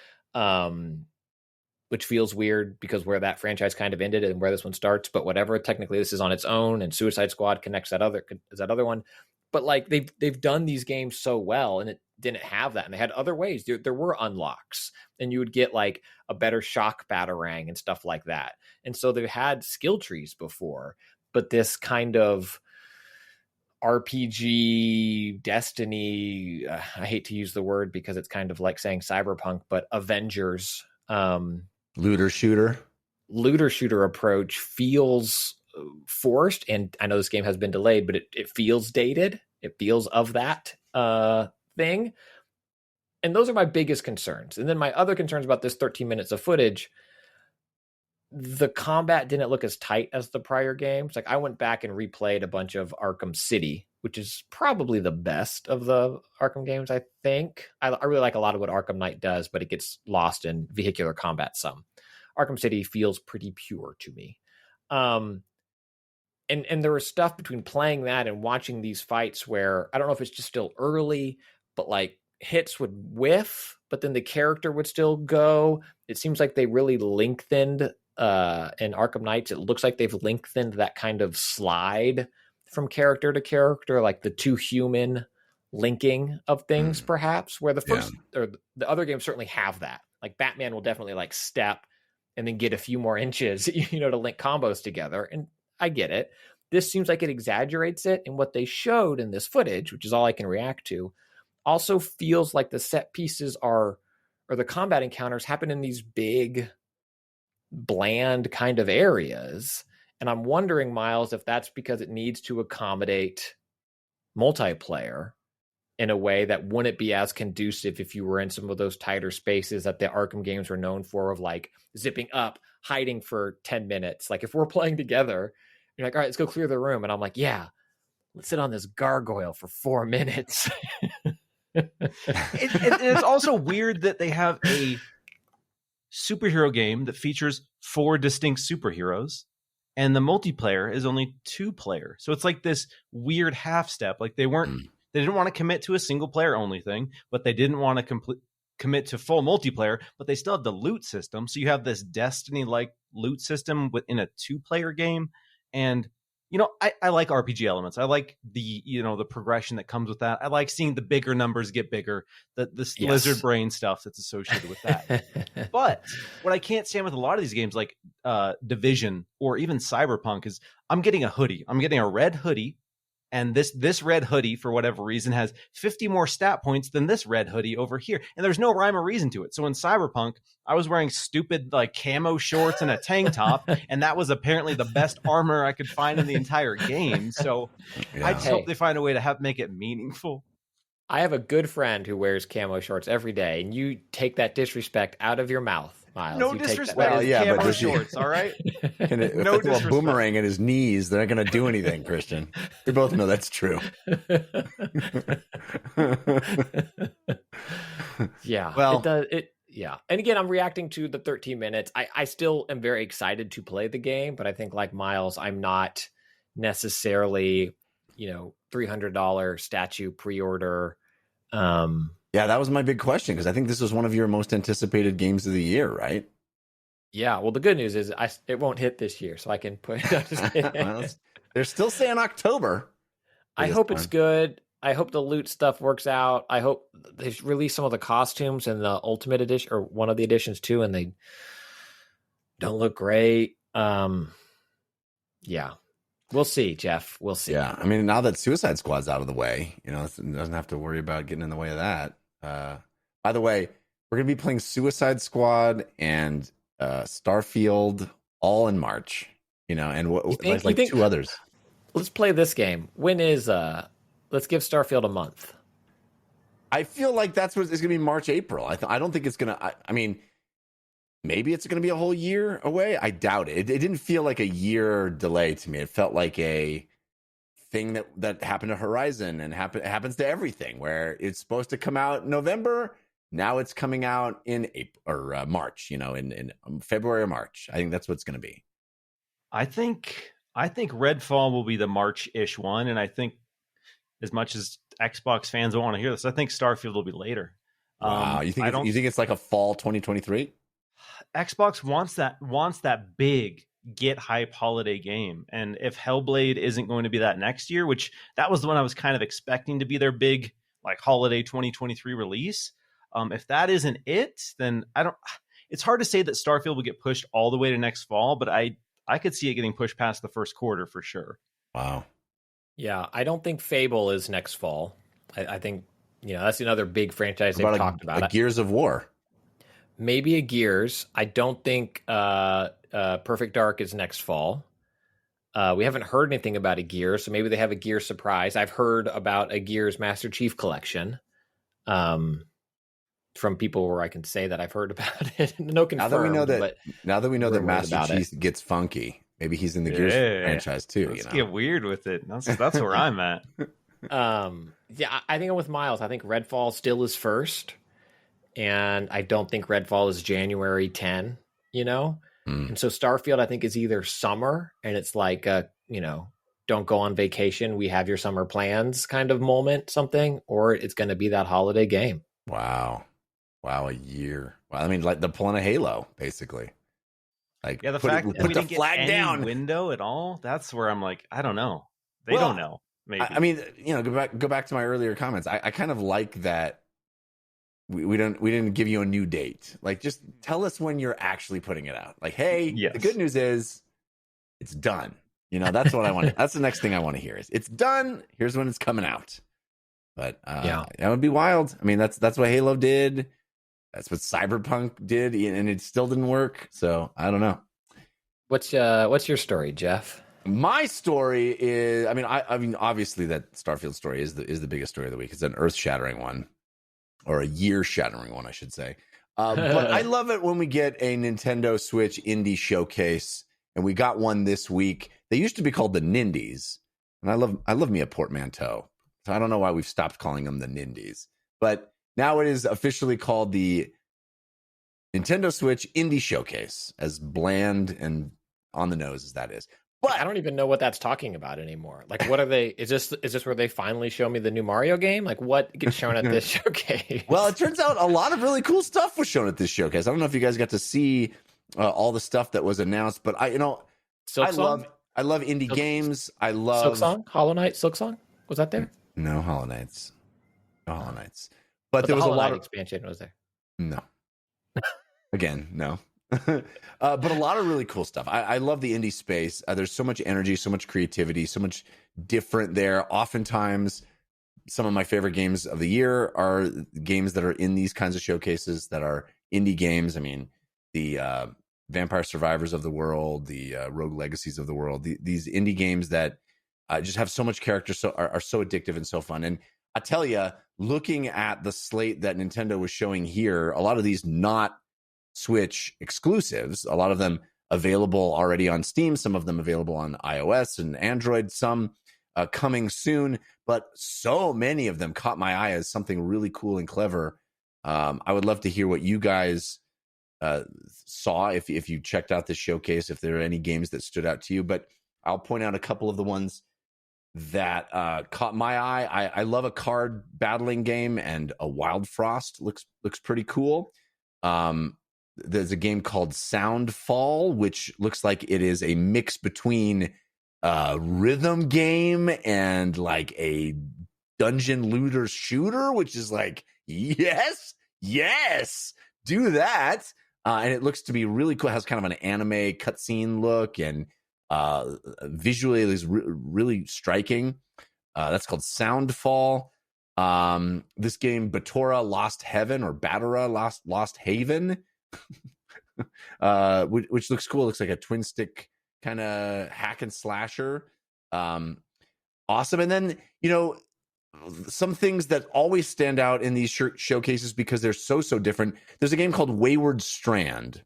which feels weird because where that franchise kind of ended and where this one starts, but whatever, technically this is on its own, and Suicide Squad connects that other one. But like they've done these games so well, and it didn't have that, and they had other ways. There were unlocks, and you would get like a better shock batarang and stuff like that. And so they've had skill trees before, but this kind of RPG Destiny, I hate to use the word because it's kind of like saying Cyberpunk, but Avengers, looter shooter approach feels forced. And I know this game has been delayed, but it feels dated. It feels of that thing. And those are my biggest concerns. And then my other concerns about this 13 minutes of footage, the combat didn't look as tight as the prior games. Like I went back and replayed a bunch of Arkham City, which is probably the best of the Arkham games, I think. I really like a lot of what Arkham Knight does, but it gets lost in vehicular combat some. Arkham City feels pretty pure to me. And there was stuff between playing that and watching these fights where I don't know if it's just still early, but like hits would whiff, but then the character would still go. It seems like they really lengthened in Arkham Knights. It looks like they've lengthened that kind of slide from character to character, like the two human linking of things, perhaps, where the first or the other games certainly have that. Like Batman will definitely like step and then get a few more inches, to link combos together. And I get it. This seems like it exaggerates it. And what they showed in this footage, which is all I can react to, also feels like the set pieces or the combat encounters happen in these big, bland kind of areas. And I'm wondering, Miles, if that's because it needs to accommodate multiplayer in a way that wouldn't be as conducive if you were in some of those tighter spaces that the Arkham games were known for, of like zipping up, hiding for 10 minutes. Like if we're playing together, you're like, all right, let's go clear the room. And I'm like, yeah, let's sit on this gargoyle for 4 minutes. It's also weird that they have a superhero game that features 4 distinct superheroes, and the multiplayer is only 2 player. So it's like this weird half step. Like they didn't want to commit to a single player only thing, but they didn't want to commit to full multiplayer, but they still have the loot system. So you have this Destiny-like loot system within a 2-player game. And, I like RPG elements. I like the progression that comes with that. I like seeing the bigger numbers get bigger, the lizard brain stuff that's associated with that. But what I can't stand with a lot of these games, like Division or even Cyberpunk, is I'm getting a hoodie. I'm getting a red hoodie. And this red hoodie, for whatever reason, has 50 more stat points than this red hoodie over here. And there's no rhyme or reason to it. So in Cyberpunk, I was wearing stupid like camo shorts and a tank top. And that was apparently the best armor I could find in the entire game. So I just hope they find a way to make it meaningful. I have a good friend who wears camo shorts every day. And you take that disrespect out of your mouth, Miles. No disrespect. Camo shorts, all right? No disrespect. A boomerang at his knees, they're not going to do anything, Christian. We both know that's true. Yeah. Well, yeah. And again, I'm reacting to the 13 minutes. I still am very excited to play the game, but I think like Miles, I'm not necessarily, $300 statue pre-order. Yeah, that was my big question, because I think this was one of your most anticipated games of the year, right? Yeah, well, the good news is it won't hit this year, so I can put it. They're still saying October. I hope it's good. I hope the loot stuff works out. I hope they've released some of the costumes in the Ultimate Edition, or one of the editions too, and they don't look great. Yeah. We'll see, Jeff. We'll see. Yeah, I mean, now that Suicide Squad's out of the way, it doesn't have to worry about getting in the way of that. By the way, we're going to be playing Suicide Squad and Starfield all in March, and like 2 others. Let's play this game. When is, let's give Starfield a month. I feel like that's what it's going to be, March, April. I don't think it's going to, I mean, maybe it's going to be a whole year away. I doubt it. It didn't feel like a year delay to me. It felt like a thing that happened to Horizon and happens to everything, where it's supposed to come out in November. Now it's coming out in April or March, in February or March. I think that's what it's going to be. I think I think Redfall will be the March-ish one, and I think as much as Xbox fans don't want to hear this, I think Starfield will be later. Wow, you think it's like a fall 2023? Xbox wants that big get hype holiday game, and if Hellblade isn't going to be that next year, which that was the one I was kind of expecting to be their big like holiday 2023 release, if that isn't it, then I don't. It's hard to say that Starfield will get pushed all the way to next fall, but I could see it getting pushed past the first quarter for sure. Wow. Yeah, I don't think Fable is next fall. I think that's another big franchise they've talked about. A Gears of War. Maybe a Gears. I don't think Perfect Dark is next fall. We haven't heard anything about a Gears, so maybe they have a Gears surprise. I've heard about a Gears Master Chief collection from people where I can say that I've heard about it. No confirmed. Now that we know that Master Chief gets funky, maybe he's in the Gears franchise too. Let's get weird with it. That's where I'm at. Yeah, I think I'm with Miles. I think Redfall still is first, and I don't think Redfall is January 10. And so Starfield, I think, is either summer, and it's like don't go on vacation, we have your summer plans kind of moment, something, or it's going to be that holiday game. Wow, a year. Well, I mean, like they're pulling a Halo, basically. Like, the fact that we didn't get flag any down window at all, that's where I'm like, I don't know. They don't know. Maybe. I mean, go back to my earlier comments. I kind of like that we didn't give you a new date. Like, just tell us when you're actually putting it out. Like, hey, The good news is it's done. That's what I want. That's the next thing I want to hear is it's done. Here's when it's coming out. But that would be wild. I mean, that's what Halo did. That's what Cyberpunk did, and it still didn't work. So I don't know. What's your story, Jeff? My story is, I mean, obviously that Starfield story is the biggest story of the week. It's an earth-shattering one, or a year-shattering one, I should say. But I love it when we get a Nintendo Switch indie showcase, and we got one this week. They used to be called the Nindies, and I love me a portmanteau. So I don't know why we've stopped calling them the Nindies, but now it is officially called the Nintendo Switch Indie Showcase, as bland and on the nose as that is. But I don't even know what that's talking about anymore. Like, what are they? Is this where they finally show me the new Mario game? Like, what gets shown at this showcase? Well, it turns out a lot of really cool stuff was shown at this showcase. I don't know if you guys got to see all the stuff that was announced, but I love indie games. I love Silksong, Hollow Knight, Silksong. Was that there? No Hollow Knights. But there was a lot of expansion. Was there? No. Again, no. But a lot of really cool stuff. I love the indie space. There's so much energy, so much creativity, so much different there. Oftentimes, some of my favorite games of the year are games that are in these kinds of showcases that are indie games. I mean, the Vampire Survivors of the world, the Rogue Legacies of the world, these indie games that just have so much character, are so addictive and so fun. And I tell you, looking at the slate that Nintendo was showing here, a lot of these not Switch exclusives, a lot of them available already on Steam, some of them available on iOS and Android, some coming soon, but so many of them caught my eye as something really cool and clever. I would love to hear what you guys saw if you checked out this showcase, if there are any games that stood out to you. But I'll point out a couple of the ones that caught my eye. I love a card battling game, and a Wild Frost looks pretty cool. There's a game called Soundfall, which looks like it is a mix between a rhythm game and like a dungeon looter shooter, which is like, yes, do that. And it looks to be really cool. It has kind of an anime cutscene look, and visually it is really striking. That's called Soundfall. This game, Batora Lost Heaven, or Batara Lost Haven, which looks cool. It looks like a twin stick kind of hack and slasher. Awesome. And then, some things that always stand out in these showcases because they're so different. There's a game called Wayward Strand,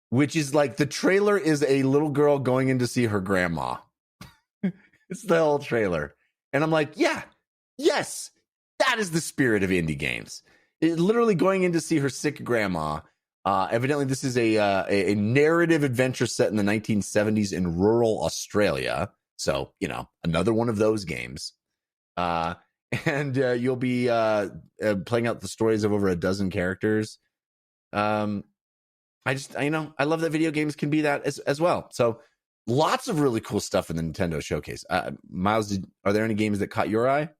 which is like, the trailer is a little girl going in to see her grandma. It's the whole trailer. And I'm like, yes, that is the spirit of indie games. Literally going in to see her sick grandma. Evidently, this is a narrative adventure set in the 1970s in rural Australia. So, another one of those games. And you'll be playing out the stories of over a dozen characters. I love that video games can be that as well. So lots of really cool stuff in the Nintendo showcase. Miles, are there any games that caught your eye?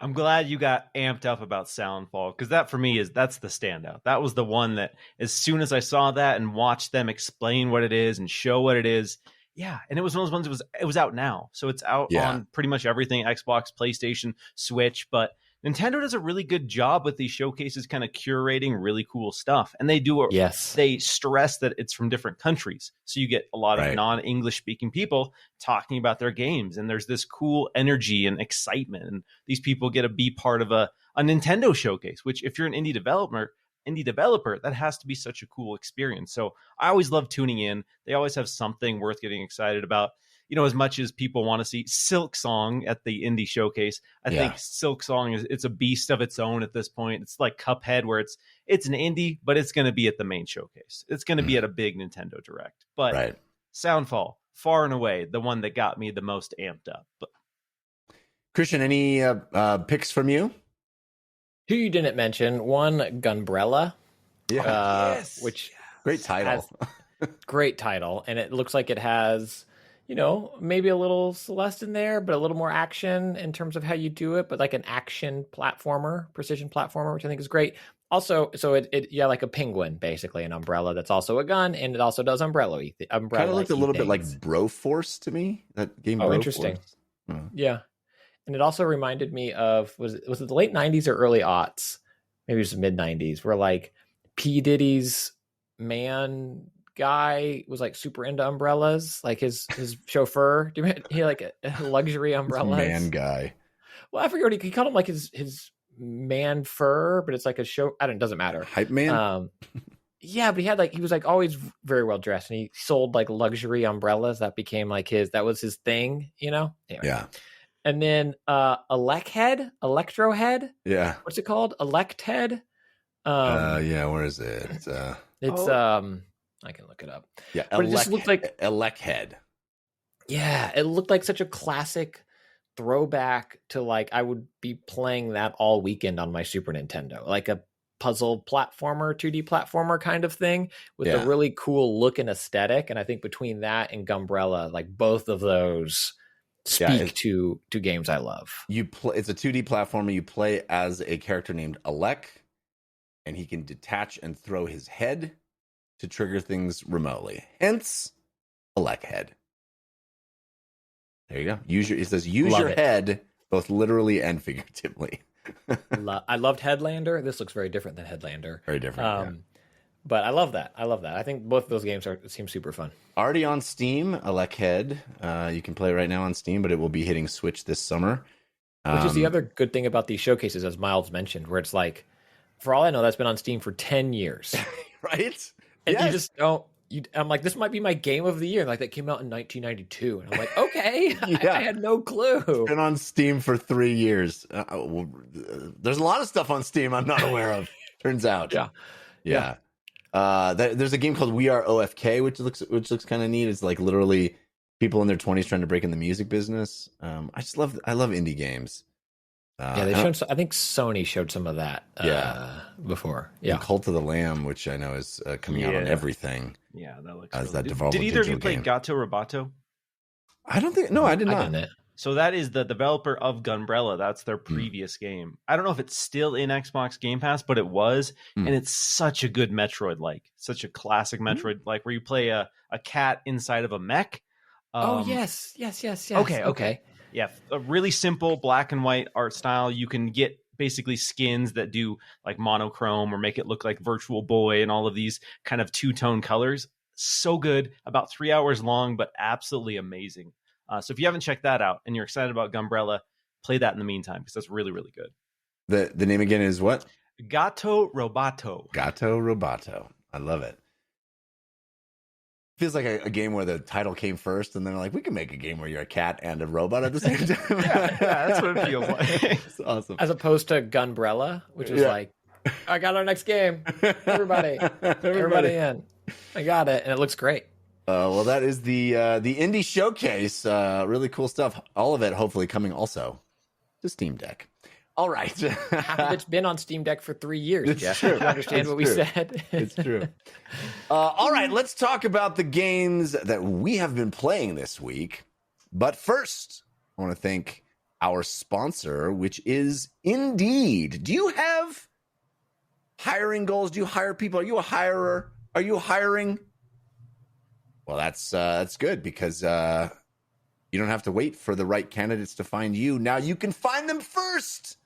I'm glad you got amped up about Soundfall, because that for me that's the standout. That was the one that as soon as I saw that and watched them explain what it is and show what it is, yeah, and it was one of those ones it was out now. So it's out on pretty much everything, Xbox, PlayStation, Switch, but Nintendo does a really good job with these showcases kind of curating really cool stuff. And they do they stress that it's from different countries. So you get a lot of non-English speaking people talking about their games. And there's this cool energy and excitement. And these people get to be part of a Nintendo showcase, which if you're an indie developer, that has to be such a cool experience. So I always love tuning in. They always have something worth getting excited about. As much as people want to see Silk Song at the indie showcase, I think Silk Song it's a beast of its own at this point. It's like Cuphead, where it's an indie, but it's going to be at the main showcase. It's going to be at a big Nintendo Direct. But Soundfall, far and away, the one that got me the most amped up. But Christian, any picks from you? Who you didn't mention? One, Gunbrella. Which great title. Great title, and it looks like it has, maybe a little Celeste in there, but a little more action in terms of how you do it, but like an action platformer, precision platformer, which I think is great. Also, so it like a penguin, basically, an umbrella that's also a gun, and it also does umbrella. Kind of looked a little bit like Broforce to me. That game. Oh, interesting. Yeah, and it also reminded me of was it the late '90s or early aughts? Maybe it was mid '90s, where like P Diddy's man guy was like super into umbrellas, like his chauffeur. He like luxury umbrellas. Man guy. Well, I forget what he called him, like his man fur, but it's like a show. It doesn't matter. Hype man. Yeah, but he was like always very well dressed, and he sold like luxury umbrellas. That became like that was his thing, Anyway. Yeah. And then Electro Head. Yeah. What's it called? Elect Head. Where is it? I can look it up. Yeah, but it just looked like Elec Head. Yeah, it looked like such a classic throwback to like I would be playing that all weekend on my Super Nintendo, like a puzzle platformer, 2D platformer kind of thing with a really cool look and aesthetic. And I think between that and Gunbrella, like both of those speak to games I love. It's a 2D platformer. You play as a character named Elec, and he can detach and throw his head to trigger things remotely. Hence, Elec Head. There you go. It says use your head, both literally and figuratively. I loved Headlander. This looks very different than Headlander. Very different. But I love that. I think both of those games seem super fun. Already on Steam, Elec Head. You can play right now on Steam, but it will be hitting Switch this summer. Which is the other good thing about these showcases, as Miles mentioned, where it's like, for all I know, that's been on Steam for 10 years. Right? And you just don't. I'm like, this might be my game of the year. Like that came out in 1992, and I'm like, okay, I had no clue. It's been on Steam for 3 years. There's a lot of stuff on Steam I'm not aware of. Turns out, yeah. There's a game called We Are OFK, which looks kind of neat. It's like literally people in their 20s trying to break in the music business. I love indie games. They showed. I think Sony showed some of that. Before. Yeah, and Cult of the Lamb, which I know is coming out on everything. Yeah, that looks. As really that did either of you play Gato Roboto? I don't think. No, I did not. So that is the developer of Gunbrella. That's their previous game. I don't know if it's still in Xbox Game Pass, but it was, and it's such a good Metroid-like, such a classic Metroid-like, where you play a cat inside of a mech. Yes. Okay. Yeah, a really simple black and white art style. You can get basically skins that do like monochrome or make it look like Virtual Boy and all of these kind of two-tone colors. So good, about 3 hours long, but absolutely amazing. So if you haven't checked that out and you're excited about Gunbrella, play that in the meantime because that's really, really good. The name again is what? Gato Roboto. Gato Roboto. I love it. Feels like a game where the title came first, and then like we can make a game where you're a cat and a robot at the same time. yeah, that's what it feels like. It's awesome. As opposed to Gunbrella, which was like I got our next game. Everybody in. I got it, and it looks great. Well, that is the indie showcase. Really cool stuff. All of it, hopefully, coming also to Steam Deck. All right. Half of it's been on Steam Deck for 3 years, It's Jeff. true. You understand what we said? It's true. All right, let's talk about the games that we have been playing this week. But first, I want to thank our sponsor, which is Indeed. Do you have hiring goals? Do you hire people? Are you a hirer? Are you hiring? Well, that's good because you don't have to wait for the right candidates to find you. Now you can find them first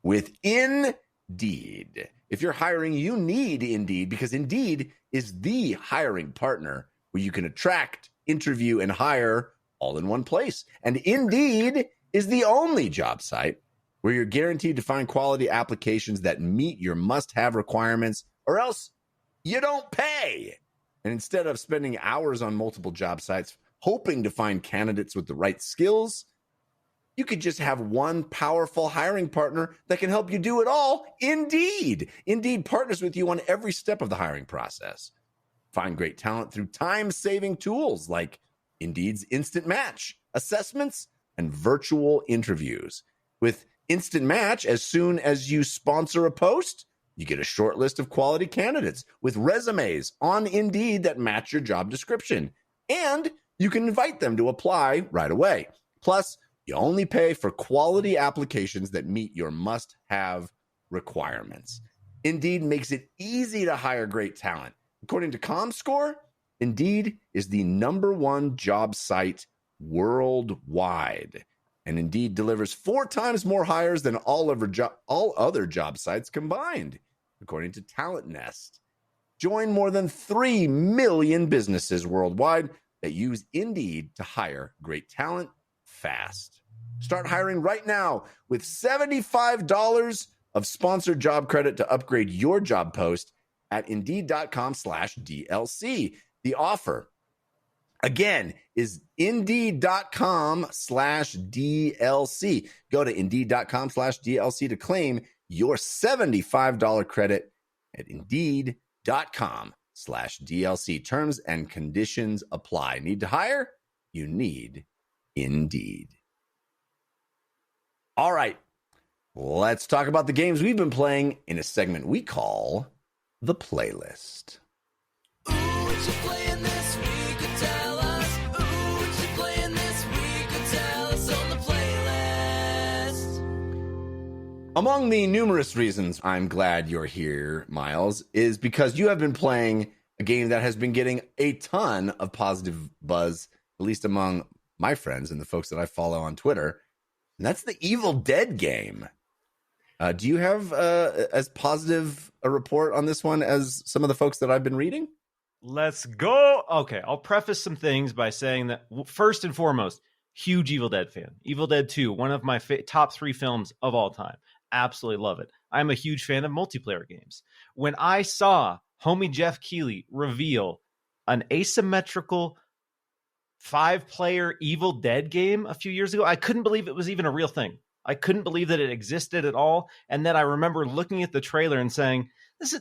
with Indeed. If you're hiring, you need Indeed because Indeed is the hiring partner where you can attract, interview, and hire all in one place. And Indeed is the only job site where you're guaranteed to find quality applications that meet your must-have requirements, or else you don't pay. And instead of spending hours on multiple job sites hoping to find candidates with the right skills, you could just have one powerful hiring partner that can help you do it all. Indeed. Indeed partners with you on every step of the hiring process. Find great talent through time-saving tools like Indeed's Instant Match, assessments, and virtual interviews. With Instant Match, as soon as you sponsor a post, you get a short list of quality candidates with resumes on Indeed that match your job description. And you can invite them to apply right away. Plus, you only pay for quality applications that meet your must-have requirements. Indeed makes it easy to hire great talent. According to ComScore, Indeed is the #1 job site worldwide. And Indeed delivers 4 times more hires than all other job sites combined, according to Talent Nest. Join more than 3 million businesses worldwide that use Indeed to hire great talent fast. Start hiring right now with $75 of sponsored job credit to upgrade your job post at Indeed.com/DLC. The offer, again, is Indeed.com/DLC. Go to Indeed.com/DLC to claim your $75 credit at Indeed.com/DLC. Terms and conditions apply. Need to hire? You need Indeed. All right, let's talk about the games we've been playing in a segment we call The Playlist. Ooh, what you playing this week? Tell us. Ooh, what you playing this week? Tell us on the playlist. Among the numerous reasons I'm glad you're here, Miles, is because you have been playing a game that has been getting a ton of positive buzz, at least among my friends and the folks that I follow on Twitter. And that's the Evil Dead game. Do you have as positive a report on this one as some of the folks that I've been reading? Let's go. Okay, I'll preface some things by saying that, first and foremost, huge Evil Dead fan. Evil Dead 2, one of my top 3 films of all time. Absolutely love it. I'm a huge fan of multiplayer games. When I saw homie Jeff Keighley reveal an asymmetrical 5-player Evil Dead game a few years ago, I couldn't believe it was even a real thing. I couldn't believe that it existed at all. And then I remember looking at the trailer and saying, this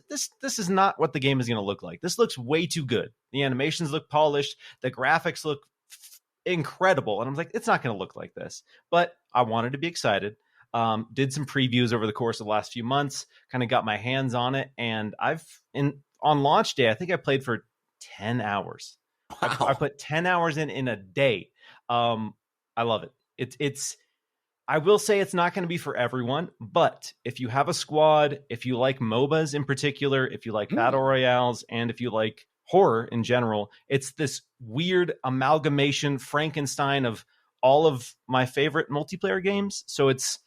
is not what the game is going to look like. This looks way too good. The animations look polished. The graphics look incredible. And I'm like, it's not going to look like this. But I wanted to be excited. Did some previews over the course of the last few months, kind of got my hands on it. And on launch day, I think I played for 10 hours. Wow. I put 10 hours in a day. I love it. It's I will say it's not going to be for everyone, but if you have a squad, if you like MOBAs in particular, if you like battle royales, and if you like horror in general, it's this weird amalgamation Frankenstein of all of my favorite multiplayer games. So it's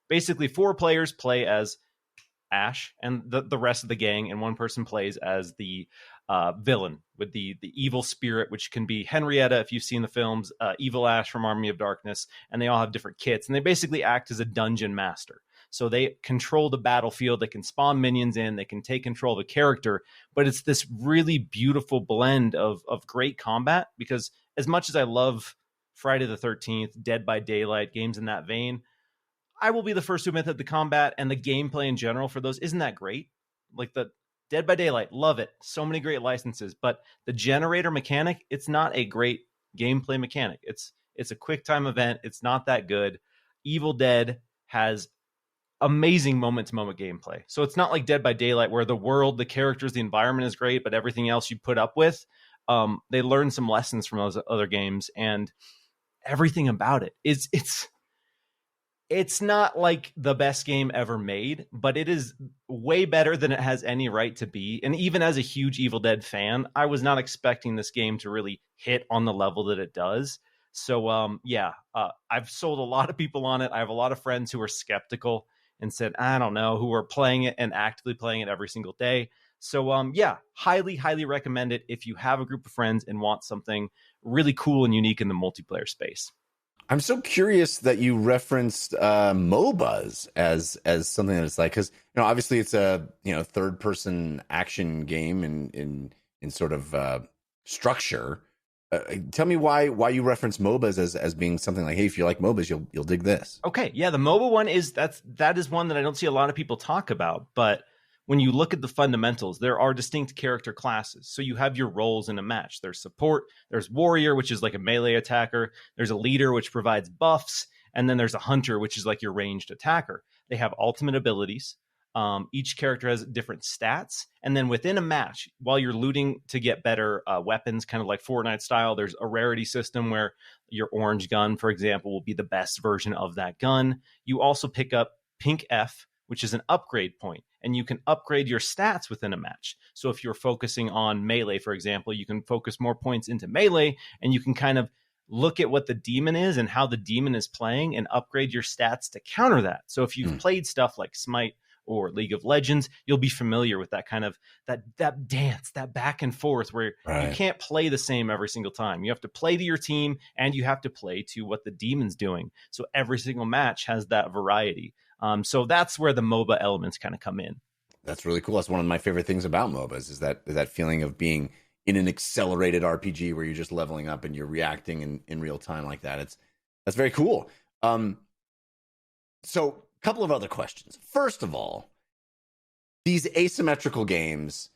basically 4 players play as Ash and the rest of the gang, and one person plays as the villain with the evil spirit, which can be Henrietta, if you've seen the films, Evil Ash from Army of Darkness, and they all have different kits, and they basically act as a dungeon master. So they control the battlefield, they can spawn minions in, they can take control of a character, but it's this really beautiful blend of great combat, because as much as I love Friday the 13th, Dead by Daylight, games in that vein, I will be the first to admit that the combat and the gameplay in general for those isn't that great. Like the Dead by Daylight, love it. So many great licenses, but the generator mechanic, it's not a great gameplay mechanic. It's a quick time event. It's not that good. Evil Dead has amazing moment-to-moment gameplay. So it's not like Dead by Daylight where the world, the characters, the environment is great, but everything else you put up with, they learn some lessons from those other games, and everything about it is it's not like the best game ever made, but it is way better than it has any right to be. And even as a huge Evil Dead fan, I was not expecting this game to really hit on the level that it does. So, I've sold a lot of people on it. I have a lot of friends who are skeptical and said, I don't know, who are playing it and actively playing it every single day. So, highly, highly recommend it if you have a group of friends and want something really cool and unique in the multiplayer space. I'm so curious that you referenced MOBAs as something that it's like, because obviously it's a third person action game in sort of structure. Tell me why you reference MOBAs as being something like, hey, if you like MOBAs, you'll dig this. Okay, yeah, the MOBA one that is one that I don't see a lot of people talk about, but when you look at the fundamentals, there are distinct character classes. So you have your roles in a match. There's support, there's warrior, which is like a melee attacker. There's a leader, which provides buffs. And then there's a hunter, which is like your ranged attacker. They have ultimate abilities. Each character has different stats. And then within a match, while you're looting to get better weapons, kind of like Fortnite style, there's a rarity system where your orange gun, for example, will be the best version of that gun. You also pick up Pink F, which is an upgrade point, and you can upgrade your stats within a match. So if you're focusing on melee, for example, you can focus more points into melee, and you can kind of look at what the demon is and how the demon is playing and upgrade your stats to counter that. So if you've played stuff like Smite or League of Legends, you'll be familiar with that kind of that dance, that back and forth where you can't play the same every single time. You have to play to your team, and you have to play to what the demon's doing. So every single match has that variety. So that's where the MOBA elements kind of come in. That's really cool. That's one of my favorite things about MOBAs is that feeling of being in an accelerated RPG where you're just leveling up and you're reacting in real time like that. That's very cool. So a couple of other questions. First of all, these asymmetrical games,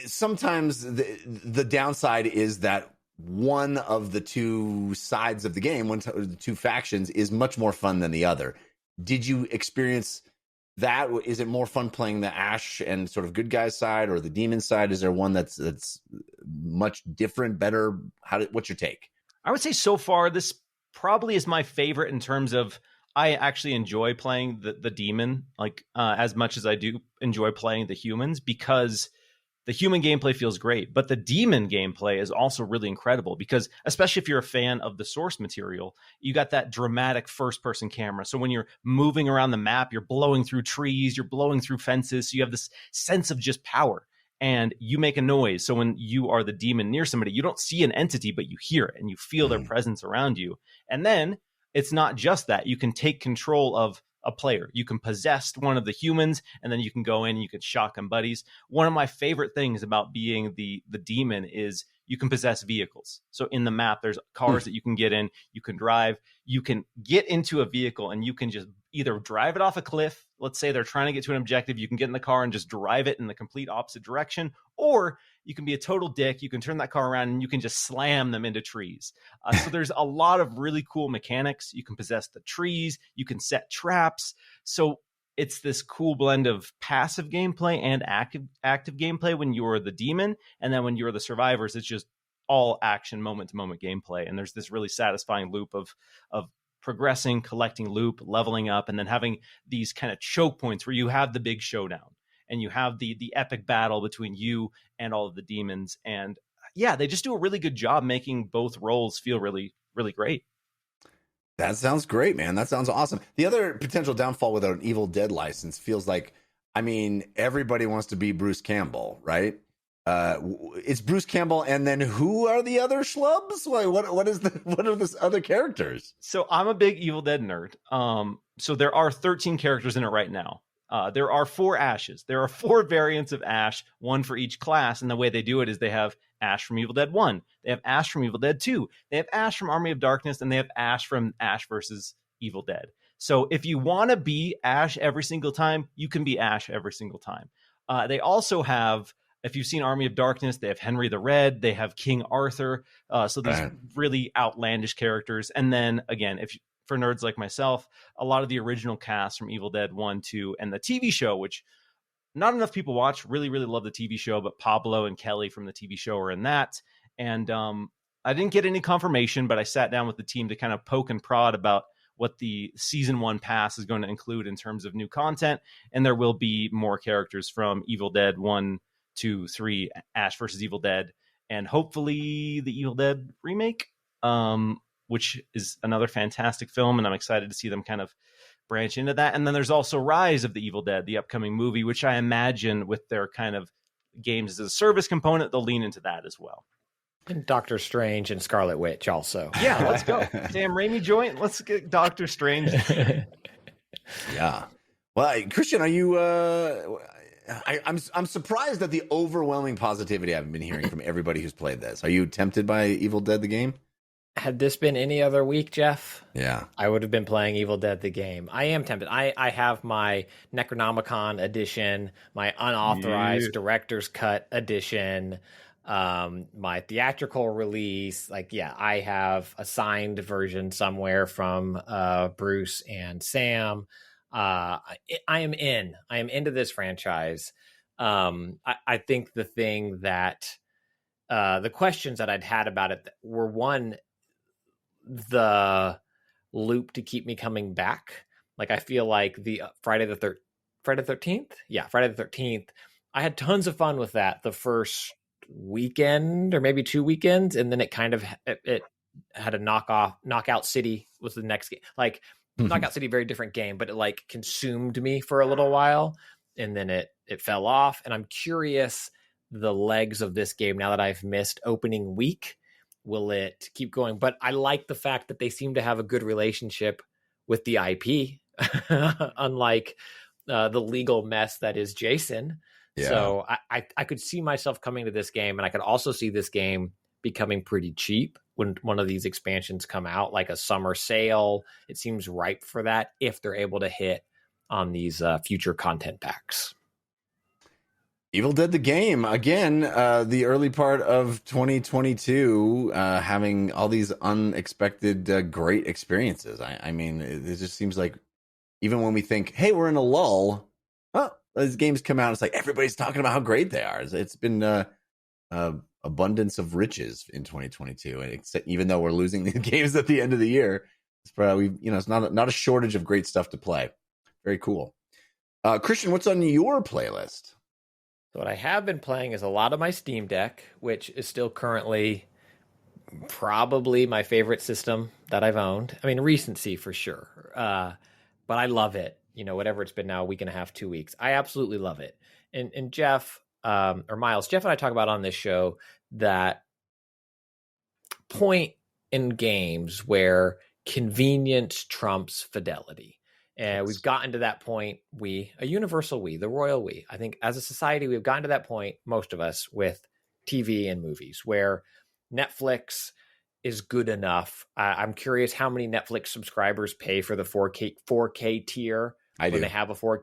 sometimes the downside is that one of the two sides of the game, the two factions, is much more fun than the other. Did you experience that? Is it more fun playing the Ash and sort of good guys side or the demon side? Is there one that's much different, better? What's your take? I would say so far this probably is my favorite in terms of I actually enjoy playing the demon as much as I do enjoy playing the humans, because the human gameplay feels great, but the demon gameplay is also really incredible because, especially if you're a fan of the source material, you got that dramatic first-person camera. So when you're moving around the map, you're blowing through trees, you're blowing through fences. So you have this sense of just power, and you make a noise. So when you are the demon near somebody, you don't see an entity, but you hear it, and you feel their presence around you. And then it's not just that. You can take control of a player. You can possess one of the humans, and then you can go in and you can shotgun buddies. One of my favorite things about being the demon is you can possess vehicles. So in the map, there's cars that you can get in, you can drive, you can get into a vehicle, and you can just either drive it off a cliff. Let's say they're trying to get to an objective. You can get in the car and just drive it in the complete opposite direction, or you can be a total dick. You can turn that car around and you can just slam them into trees. So there's a lot of really cool mechanics. You can possess the trees. You can set traps. So it's this cool blend of passive gameplay and active gameplay when you're the demon. And then when you're the survivors, it's just all action, moment-to-moment gameplay. And there's this really satisfying loop of progressing, collecting loop, leveling up, and then having these kind of choke points where you have the big showdown. And you have the epic battle between you and all of the demons. And yeah, they just do a really good job making both roles feel really, really great. That sounds great, man. That sounds awesome. The other potential downfall with an Evil Dead license feels like, everybody wants to be Bruce Campbell, right? It's Bruce Campbell, and then who are the other schlubs? What are the other characters? So I'm a big Evil Dead nerd. So there are 13 characters in it right now. There are 4 Ashes. There are 4 variants of Ash, one for each class. And the way they do it is they have Ash from Evil Dead 1. They have Ash from Evil Dead 2. They have Ash from Army of Darkness. And they have Ash from Ash versus Evil Dead. So if you want to be Ash every single time, you can be Ash every single time. They also have, if you've seen Army of Darkness, they have Henry the Red, they have King Arthur. So these really outlandish characters. And then again, for nerds like myself, a lot of the original cast from Evil Dead 1, 2, and the TV show, which not enough people watch. Really, really love the TV show, but Pablo and Kelly from the TV show are in that. And I didn't get any confirmation, but I sat down with the team to kind of poke and prod about what the season 1 pass is going to include in terms of new content. And there will be more characters from Evil Dead 1, 2, 3, Ash versus Evil Dead, and hopefully the Evil Dead remake, which is another fantastic film. And I'm excited to see them kind of branch into that. And then there's also Rise of the Evil Dead, the upcoming movie, which I imagine with their kind of games as a service component, they'll lean into that as well. And Doctor Strange and Scarlet Witch also. Yeah, let's go. Sam Raimi joint. Let's get Doctor Strange. Yeah. Well, Christian, are you I'm surprised at the overwhelming positivity I've been hearing from everybody who's played this. Are you tempted by Evil Dead the game? Had this been any other week, Jeff, yeah, I would have been playing Evil Dead the game. I am tempted. I have my Necronomicon edition, my unauthorized director's cut edition, my theatrical release. Like, yeah, I have a signed version somewhere from Bruce and Sam. I am into this franchise. I think the thing that the questions that I'd had about it were, one, the loop to keep me coming back. Like, I feel like the Friday the 13th. Yeah, Friday the 13th. I had tons of fun with that the first weekend or maybe 2 weekends, and then it kind of it had a Knockout City was the next game. Like, Knockout City, very different game, but it like consumed me for a little while, and then it fell off. And I'm curious the legs of this game now that I've missed opening week. Will it keep going? But I like the fact that they seem to have a good relationship with the IP, unlike the legal mess that is Jason. Yeah. So I could see myself coming to this game, and I could also see this game becoming pretty cheap when one of these expansions come out, like a summer sale. It seems ripe for that if they're able to hit on these future content packs. Evil Dead the game again, the early part of 2022, having all these unexpected great experiences. I mean, it just seems like even when we think, hey, we're in a lull, these games come out, it's like everybody's talking about how great they are. It's been abundance of riches in 2022, and even though we're losing the games at the end of the year, it's probably, it's not a shortage of great stuff to play. Very cool. Christian, what's on your playlist? So what I have been playing is a lot of my Steam Deck, which is still currently probably my favorite system that I've owned. I mean, recency for sure. But I love it. Whatever it's been now, a week and a half, 2 weeks. I absolutely love it. And Jeff, or Miles, Jeff and I talk about on this show that point in games where convenience trumps fidelity. And we've gotten to that point, a universal we, the royal we. I think as a society, we've gotten to that point, most of us, with TV and movies, where Netflix is good enough. I'm curious how many Netflix subscribers pay for the 4K tier. I do. When they have a 4K.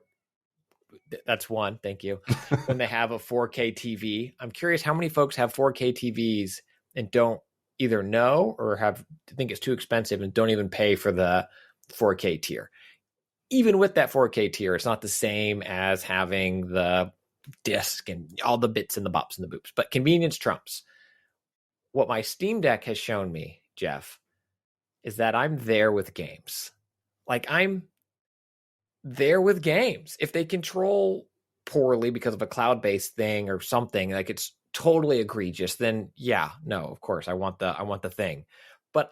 That's one. Thank you. When they have a 4K TV, I'm curious how many folks have 4K TVs and don't either know or think it's too expensive and don't even pay for the 4K tier. Even with that 4K tier, it's not the same as having the disc and all the bits and the bops and the boops. But convenience trumps. What my Steam Deck has shown me, Jeff, is that I'm there with games. Like, I'm there with games. If they control poorly because of a cloud-based thing or something, like it's totally egregious, then yeah, no, of course, I want the thing. But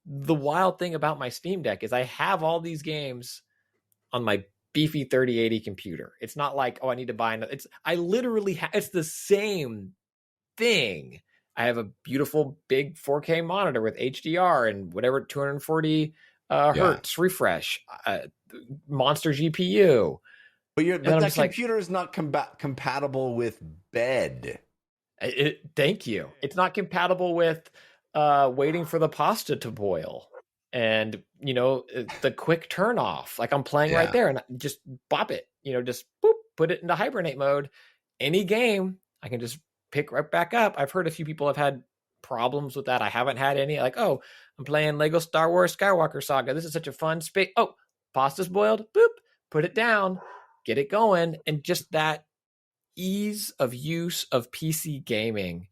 the wild thing about my Steam Deck is I have all these games on my beefy 3080 computer. It's not like, I need to buy another. I literally it's the same thing. I have a beautiful big 4K monitor with HDR and whatever 240 hertz refresh, monster GPU. But that computer is not compatible with bed. Thank you. It's not compatible with waiting for the pasta to boil and the quick turn off, like I'm playing right there and just bop it, just boop, put it into hibernate mode. Any game I can just pick right back up. I've heard a few people have had problems with that. I haven't had any. Like, oh, I'm playing Lego Star Wars Skywalker Saga. This is such a fun space. Oh, pasta's boiled. Boop, put it down, get it going, and just that ease of use of PC gaming.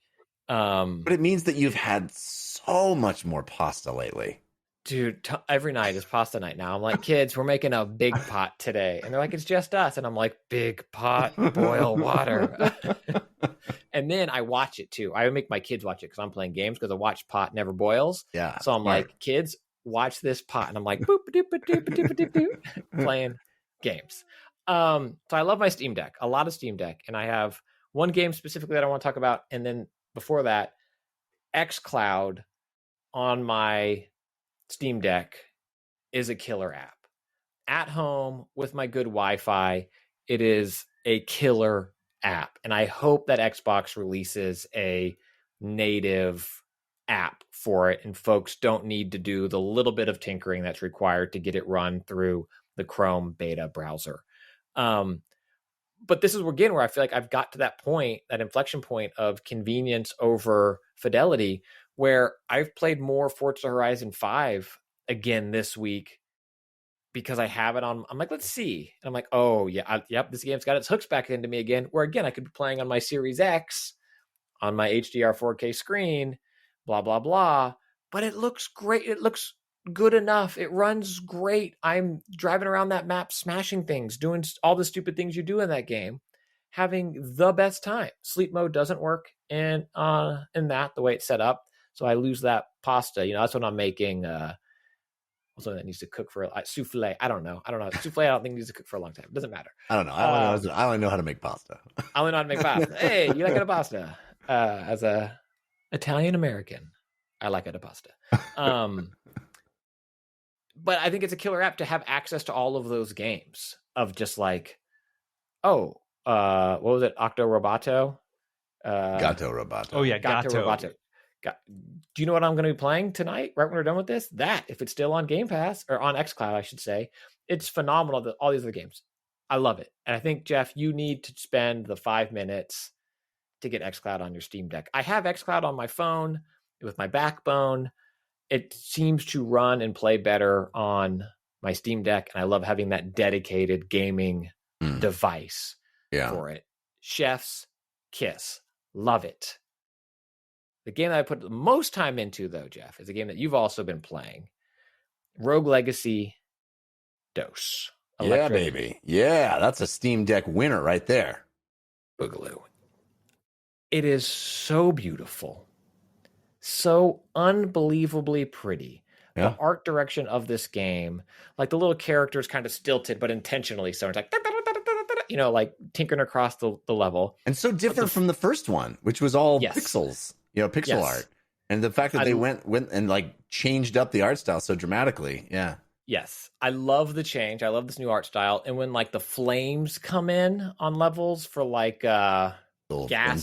But it means that you've had so much more pasta lately. Dude, every night is pasta night now. I'm like, kids, we're making a big pot today. And they're like, it's just us. And I'm like, big pot, boil water. And then I watch it too. I make my kids watch it because I'm playing games because a watch pot never boils. Yeah. So I'm like, kids, watch this pot. And I'm like, boop, doop, doop, doop, doop, doop, playing games. So I love my Steam Deck, a lot of Steam Deck. And I have one game specifically that I want to talk about. And then before that, xCloud on my Steam Deck is a killer app. At home with my good Wi-Fi, it is a killer app. And I hope that Xbox releases a native app for it and folks don't need to do the little bit of tinkering that's required to get it run through the Chrome beta browser. But this is again where I feel like I've got to that point, that inflection point of convenience over fidelity, where I've played more Forza Horizon 5 again this week because I have it on. I'm like, let's see. And I'm like, oh, yeah, yep, this game's got its hooks back into me again, where again, I could be playing on my Series X, on my HDR 4K screen, blah, blah, blah. But it looks great. It looks good enough. It runs great. I'm driving around that map, smashing things, doing all the stupid things you do in that game, having the best time. Sleep mode doesn't work in that, the way it's set up. So I lose that pasta. That's what I'm making. Also, that needs to cook for souffle. I don't know. Souffle, I don't think needs to cook for a long time. It doesn't matter. I don't know. I only know how to make pasta. I only know how to make pasta. Hey, you like a pasta? As a Italian American, I like a pasta. But I think it's a killer app to have access to all of those games of just like, what was it? Octo Roboto? Gato Roboto. Oh yeah, Gato Roboto. Do you know what I'm going to be playing tonight, right when we're done with this? That, if it's still on Game Pass, or on xCloud, I should say, it's phenomenal, that all these other games. I love it. And I think, Jeff, you need to spend the 5 minutes to get xCloud on your Steam Deck. I have xCloud on my phone with my Backbone. It seems to run and play better on my Steam Deck, and I love having that dedicated gaming device for it. Chef's kiss. Love it. The game that I put the most time into, though, Jeff, is a game that you've also been playing. Rogue Legacy DOS. Yeah, baby. Yeah, that's a Steam Deck winner right there. Boogaloo. It is so beautiful. So unbelievably pretty. Yeah. The art direction of this game, like the little characters kind of stilted, but intentionally so. It's like, like tinkering across the level. And so different from the first one, which was all pixels. Pixel art. And the fact that they went and like changed up the art style so dramatically. Yeah. Yes. I love the change. I love this new art style. And when like the flames come in on levels for like gas,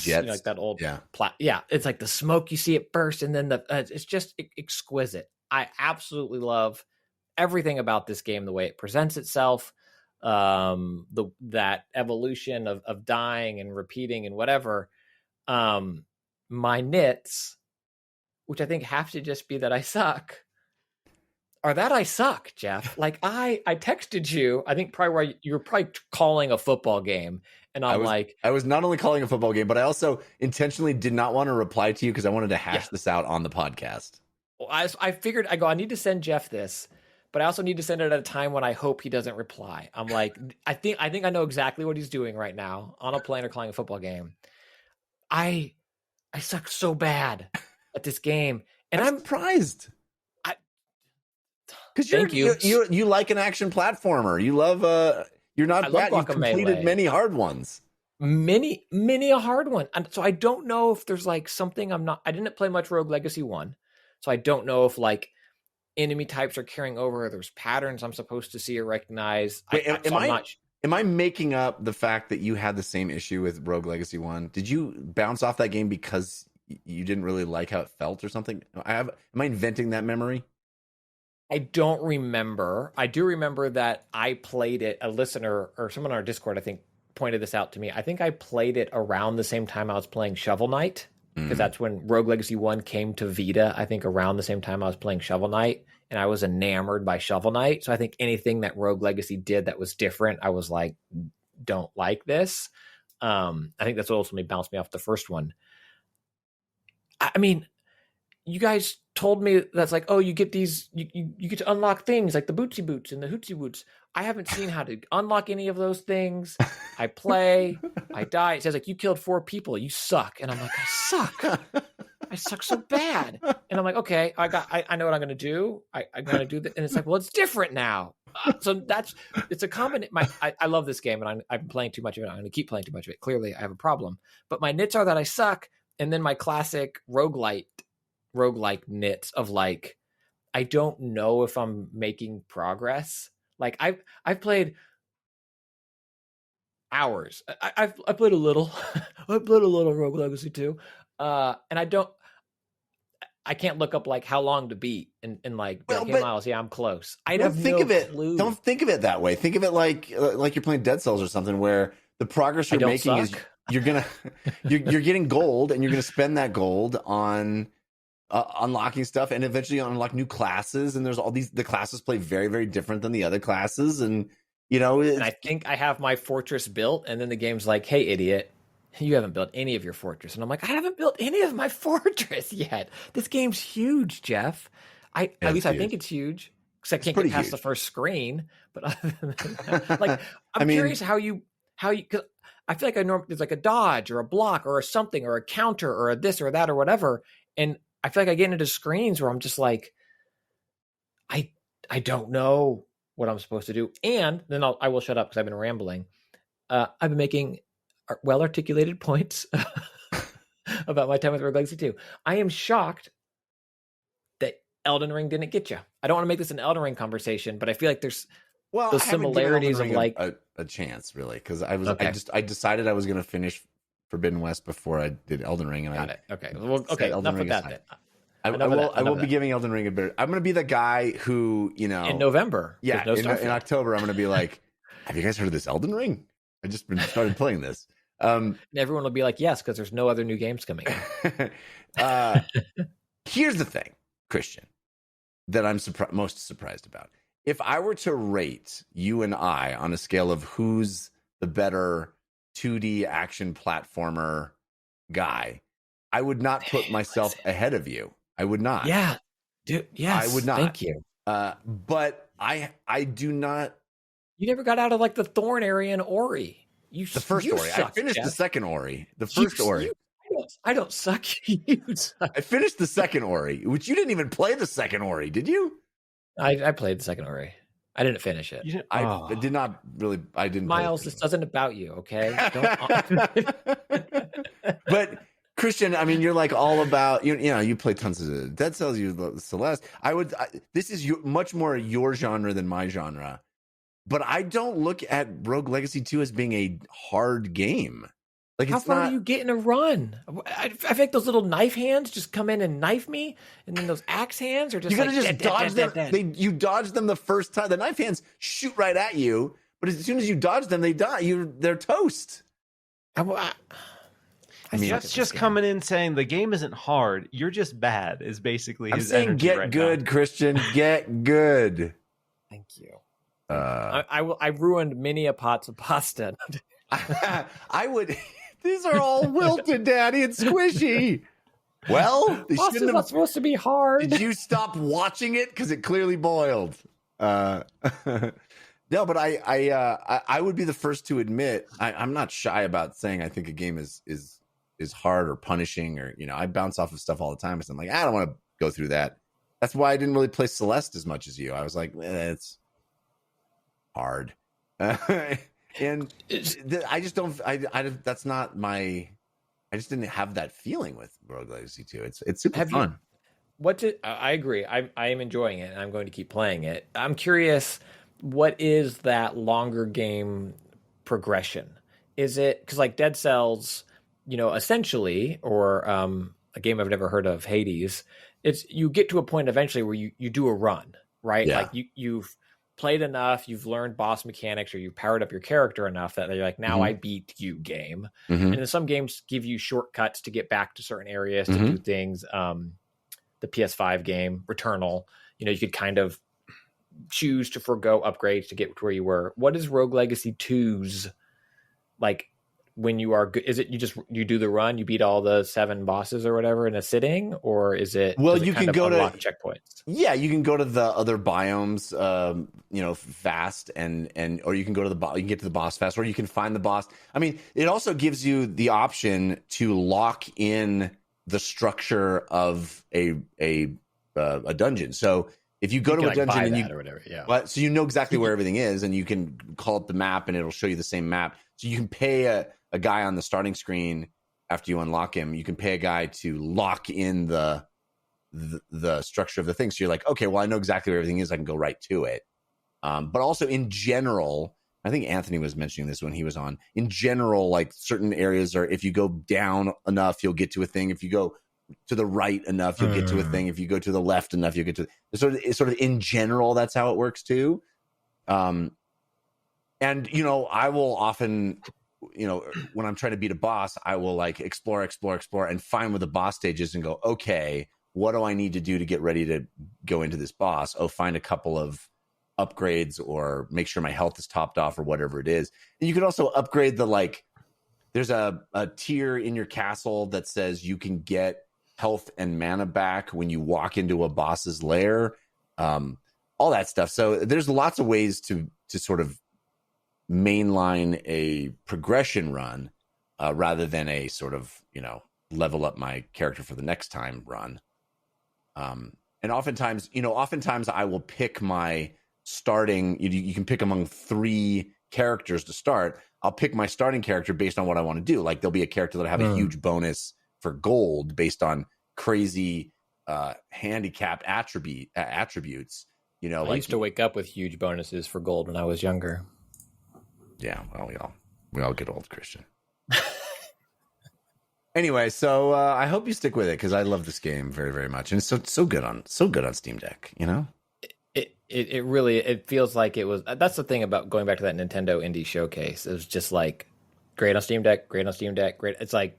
jets. Like that old it's like the smoke, you see it burst, and then it's just exquisite. I absolutely love everything about this game, the way it presents itself, that evolution of dying and repeating and whatever. My nits, which I think have to just be that I suck, are that I suck, Jeff. Like I texted you, I think probably where you were probably calling a football game, and I was not only calling a football game, but I also intentionally did not want to reply to you because I wanted to hash this out on the podcast. Well, I figured, I need to send Jeff this, but I also need to send it at a time when I hope he doesn't reply. I'm like, I think I know exactly what he's doing right now on a plane or calling a football game. I suck so bad at this game, and I'm surprised. Because you like an action platformer. You love you're not bad. You've completed many hard ones. Many a hard one. And so I don't know if there's like something I didn't play much Rogue Legacy 1. So I don't know if like enemy types are carrying over, or there's patterns I'm supposed to see or recognize. Wait, am I making up the fact that you had the same issue with Rogue Legacy 1? Did you bounce off that game because you didn't really like how it felt or something? Am I inventing that memory? I don't remember. I do remember that I played it. A listener or someone on our Discord, I think, pointed this out to me. I think I played it around the same time I was playing Shovel Knight, because that's when Rogue Legacy 1 came to Vita. I think around the same time I was playing Shovel Knight, and I was enamored by Shovel Knight. So I think anything that Rogue Legacy did that was different, I was like, don't like this. I think that's what ultimately bounced me off the first one. I mean, you guys told me that's like, oh, you get these, you get to unlock things like the Bootsy Boots and the Hootsy Boots. I haven't seen how to unlock any of those things. I play, I die. It says like, you killed 4 people, you suck. And I'm like, I suck so bad. And I'm like, okay, I know what I'm going to do. I'm going to do that. And it's like, well, it's different now. So it's a combination. I love this game, and I've been playing too much of it. I'm going to keep playing too much of it. Clearly I have a problem, but my nits are that I suck. And then my classic roguelike nits of like, I don't know if I'm making progress. Like I've played hours. I've played a little. I played a little Rogue Legacy 2. And I can't look up like how long to beat and like, okay, Miles, yeah, I'm close. I don't think of it. Clue. Don't think of it that way. Think of it like you're playing Dead Cells or something, where the progress you're making is you're getting gold, and you're gonna spend that gold on unlocking stuff, and eventually unlock new classes. And there's all the classes play very, very different than the other classes, and and I think I have my fortress built, and then the game's like, hey, idiot, you haven't built any of your fortress. And I'm like, I haven't built any of my fortress yet. This game's huge, Jeff. I think it's huge, because I can't get past the first screen. But other than that, like, I'm curious how you, because I feel like there's like a dodge or a block or a something or a counter or a this or that or whatever. And I feel like I get into screens where I'm just like, I don't know what I'm supposed to do. And then I will shut up because I've been rambling. I've been making well-articulated points about my time with Rogue Legacy 2. I am shocked that Elden Ring didn't get you. I don't want to make this an Elden Ring conversation, but I feel like there's those similarities of like a chance, really, because I decided I was going to finish Forbidden West before I did Elden Ring, and got it. Okay, well, okay, enough with that then. I will be giving Elden Ring a bit. I'm going to be the guy who, in November. Yeah, in October, I'm going to be like, have you guys heard of this Elden Ring? I just started playing this. And everyone will be like, yes, because there's no other new games coming out. Here's the thing, Christian, that I'm most surprised about. If I were to rate you and I on a scale of who's the better 2D action platformer guy, I would not put myself ahead of you. I would not. Yeah, dude. Yes, I would not. Thank you. But I do not. You never got out of like the Thorn area in Ori. The first Ori. I finished the second Ori. The first Ori. I don't suck. You suck. I finished the second Ori, which you didn't even play the second Ori, did you? I played the second Ori. I didn't finish it. I did not really. I didn't. Miles, this doesn't about you, okay? But Christian, I mean, you're like all about you play tons of Dead Cells. You love Celeste. This is much more your genre than my genre. But I don't look at Rogue Legacy 2 as being a hard game. Like, how far do you get in a run? I feel like those little knife hands just come in and knife me, and then those axe hands are just you gotta just dodge them. You dodge them the first time. The knife hands shoot right at you, but as soon as you dodge them, they die. They're toast. Jeff's just coming in saying the game isn't hard. You're just bad. Is basically his saying energy get good, now. Christian. Get good. Thank you. I ruined many a pots of pasta. I would. These are all wilted, Daddy, and squishy. Well, pasta's not supposed to be hard. Did you stop watching it because it clearly boiled? No, but I would be the first to admit I'm not shy about saying I think a game is hard or punishing, or I bounce off of stuff all the time. Because I'm like, I don't want to go through that. That's why I didn't really play Celeste as much as you. I was like, it's hard. And I just don't. That's not my. I just didn't have that feeling with Rogue Legacy 2. It's super fun. I agree. I am enjoying it, and I'm going to keep playing it. I'm curious, what is that longer game progression? Is it because like Dead Cells, essentially, or a game I've never heard of, Hades? It's you get to a point eventually where you do a run. right? Like you've played enough, you've learned boss mechanics, or you've powered up your character enough that they're like, now I beat you, game. And then some games give you shortcuts to get back to certain areas to do things. The PS5 game Returnal, you could kind of choose to forego upgrades to get to where you were. What is Rogue Legacy 2's like when you are good? Is it you do the run, you beat all the 7 bosses or whatever in a sitting, or is it you can go to checkpoints? Yeah, you can go to the other biomes fast, and or you can go to you can get to the boss fast, or you can find the boss. I mean, it also gives you the option to lock in the structure of a dungeon. So if you go to a dungeon and or whatever, so you know exactly where everything is, and you can call up the map and it'll show you the same map. So you can pay a guy on the starting screen after you unlock him. You can pay a guy to lock in the structure of the thing. So you're like, okay, well, I know exactly where everything is. I can go right to it. But also in general, I think Anthony was mentioning this when he was on. In general, like certain areas are, if you go down enough, you'll get to a thing. If you go to the right enough, you'll get to a thing. If you go to the left enough, you'll get to sort of in general, that's how it works too. And I will often, when I'm trying to beat a boss, I will like explore and find where the boss stage is and go, okay, what do I need to do to get ready to go into this boss? Oh, find a couple of upgrades or make sure my health is topped off or whatever it is. And you can also upgrade there's a tier in your castle that says you can get health and mana back when you walk into a boss's lair, all that stuff. So there's lots of ways to sort of mainline a progression run rather than a sort of, level up my character for the next time run. And oftentimes I will pick my starting, you can pick among 3 characters to start. I'll pick my starting character based on what I want to do. Like there'll be a character that have a huge bonus for gold based on crazy handicapped attributes. I used to wake up with huge bonuses for gold when I was younger. Yeah, well, we all get old, Christian. Anyway, so I hope you stick with it because I love this game very, very much, and it's so good on Steam Deck. It really feels like it was. That's the thing about going back to that Nintendo Indie Showcase. It was just like great on Steam Deck, great. It's like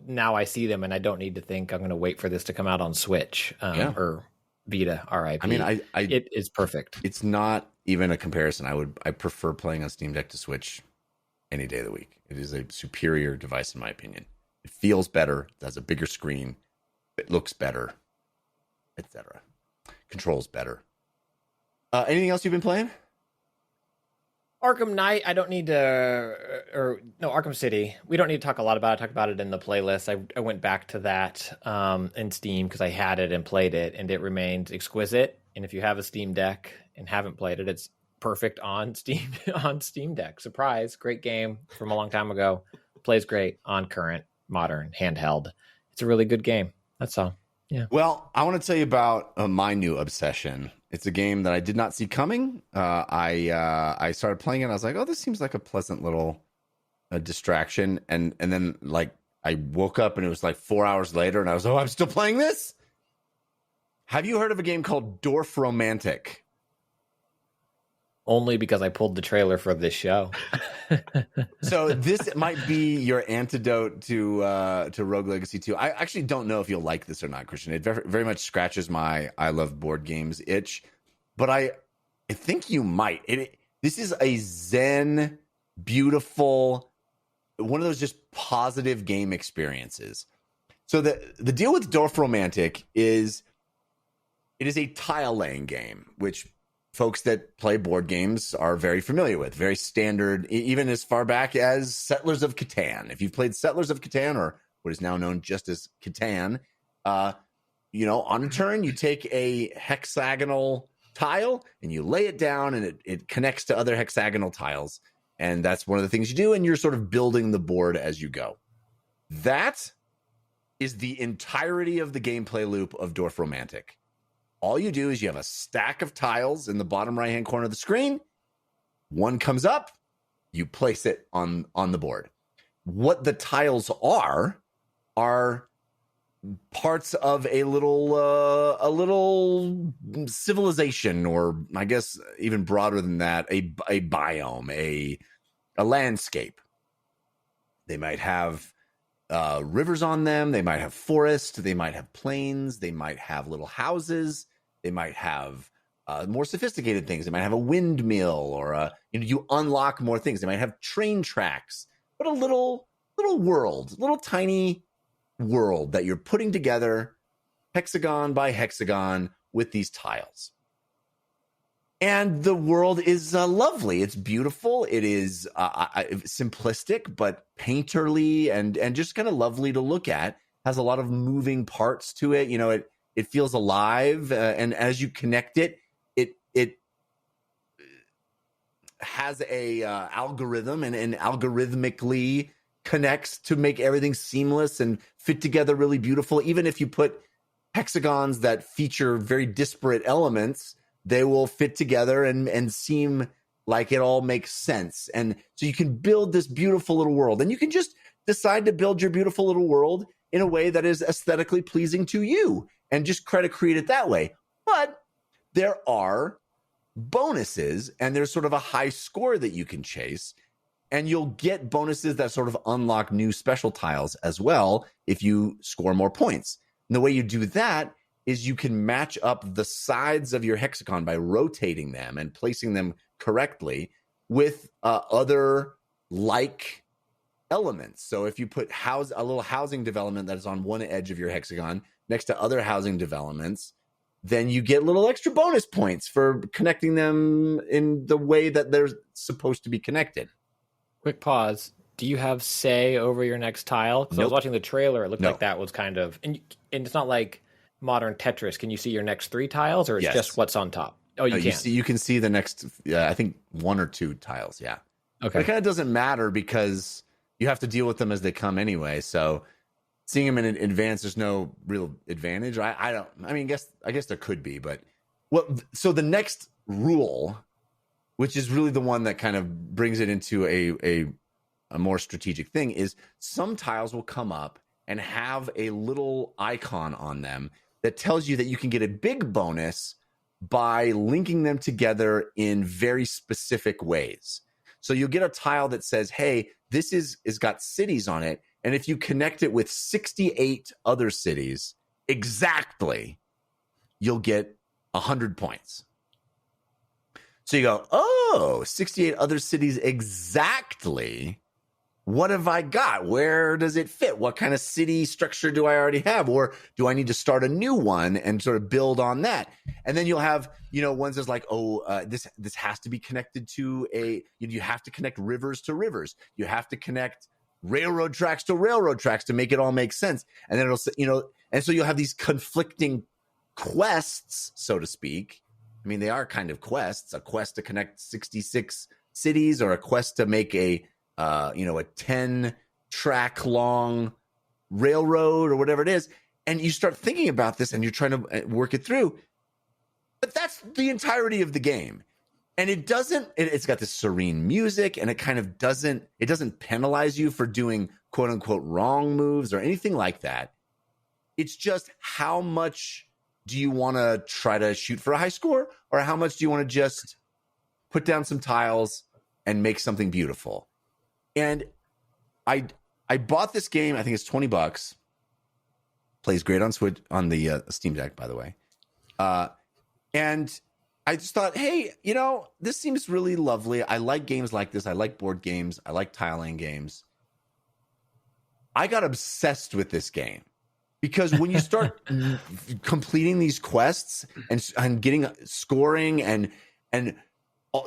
now I see them and I don't need to think I'm going to wait for this to come out on Switch or Vita. RIP. I mean, it is perfect. It's not even a comparison. I prefer playing on Steam Deck to Switch any day of the week. It is a superior device in my opinion. It feels better. It has a bigger screen. It looks better, etc. Controls better. Anything else you've been playing? Arkham Knight, I don't need to, Arkham City. We don't need to talk a lot about it. I talked about it in the playlist. I went back to that in Steam because I had it and played it, and it remains exquisite. And if you have a Steam Deck and haven't played it, it's perfect on Steam Deck. Surprise, great game from a long time ago. Plays great on current, modern, handheld. It's a really good game. That's all. Yeah. Well, I want to tell you about my new obsession. It's a game that I did not see coming. I started playing it. And I was like, oh, this seems like a pleasant little distraction. And then like I woke up and it was like 4 hours later and I was, I'm still playing this. Have you heard of a game called Dwarf Romantic? Only because I pulled the trailer for this show. So this might be your antidote to Rogue Legacy 2. I actually don't know if you'll like this or not, Christian. It very, very much scratches my I love board games itch, but I think you might. This is a zen, beautiful, one of those just positive game experiences. So the deal with Dwarf Romantic is it is a tile laying game, which folks that play board games are very familiar with, very standard, even as far back as Settlers of Catan. If you've played Settlers of Catan, or what is now known just as Catan, on a turn, you take a hexagonal tile and you lay it down and it connects to other hexagonal tiles. And that's one of the things you do. And you're sort of building the board as you go. That is the entirety of the gameplay loop of Dwarf Romantic. All you do is you have a stack of tiles in the bottom right-hand corner of the screen. One comes up, you place it on the board. What the tiles are parts of a little civilization, or I guess even broader than that, a biome, a landscape. They might have rivers on them. They might have forest. They might have plains. They might have little houses. They might have more sophisticated things. They might have a windmill, or you unlock more things. They might have train tracks, but a little world, little tiny world that you're putting together hexagon by hexagon with these tiles. And the world is lovely. It's beautiful. It is simplistic, but painterly and just kind of lovely to look at. Has a lot of moving parts to it. It feels alive. And as you connect it, it has a algorithm and algorithmically connects to make everything seamless and fit together really beautiful. Even if you put hexagons that feature very disparate elements, they will fit together and seem like it all makes sense. And so you can build this beautiful little world, and you can just decide to build your beautiful little world in a way that is aesthetically pleasing to you and just create it that way. But there are bonuses, and there's sort of a high score that you can chase. And you'll get bonuses that sort of unlock new special tiles as well if you score more points. And the way you do that is you can match up the sides of your hexagon by rotating them and placing them correctly with other like elements. So if you put a little housing development that is on one edge of your hexagon next to other housing developments, then you get little extra bonus points for connecting them in the way that they're supposed to be connected. Quick pause. Do you have say over your next tile? Because I was watching the trailer. It looked like that was kind of... And it's not like modern Tetris. Can you see your next 3 tiles, or it's just what's on top? Oh, you can. You can see the next, I think, 1 or 2 tiles, yeah. Okay. But it kind of doesn't matter because you have to deal with them as they come anyway. So seeing them in advance, there's no real advantage. I guess there could be, but... So the next rule, which is really the one that kind of brings it into a more strategic thing, is some tiles will come up and have a little icon on them that tells you that you can get a big bonus by linking them together in very specific ways. So you'll get a tile that says, hey, this is got cities on it, and if you connect it with 68 other cities exactly, you'll get 100 points. So you go, 68 other cities exactly. What have I got? Where does it fit? What kind of city structure do I already have? Or do I need to start a new one and sort of build on that? And then you'll have, ones that's like, this has to be connected to you have to connect rivers to rivers. You have to connect railroad tracks to railroad tracks to make it all make sense. And then and so you'll have these conflicting quests, so to speak. I mean, they are kind of quests, a quest to connect 66 cities, or a quest to make a 10-track long railroad, or whatever it is. And you start thinking about this and you're trying to work it through. But that's the entirety of the game. And it's got this serene music, and it kind of doesn't penalize you for doing quote unquote wrong moves or anything like that. It's just, how much do you want to try to shoot for a high score, or how much do you want to just put down some tiles and make something beautiful? And I bought this game. I think it's $20. Plays great on Switch, on the Steam Deck, by the way. And I just thought, hey, this seems really lovely. I like games like this. I like board games. I like tile-laying games. I got obsessed with this game. Because when you start completing these quests and getting scoring, and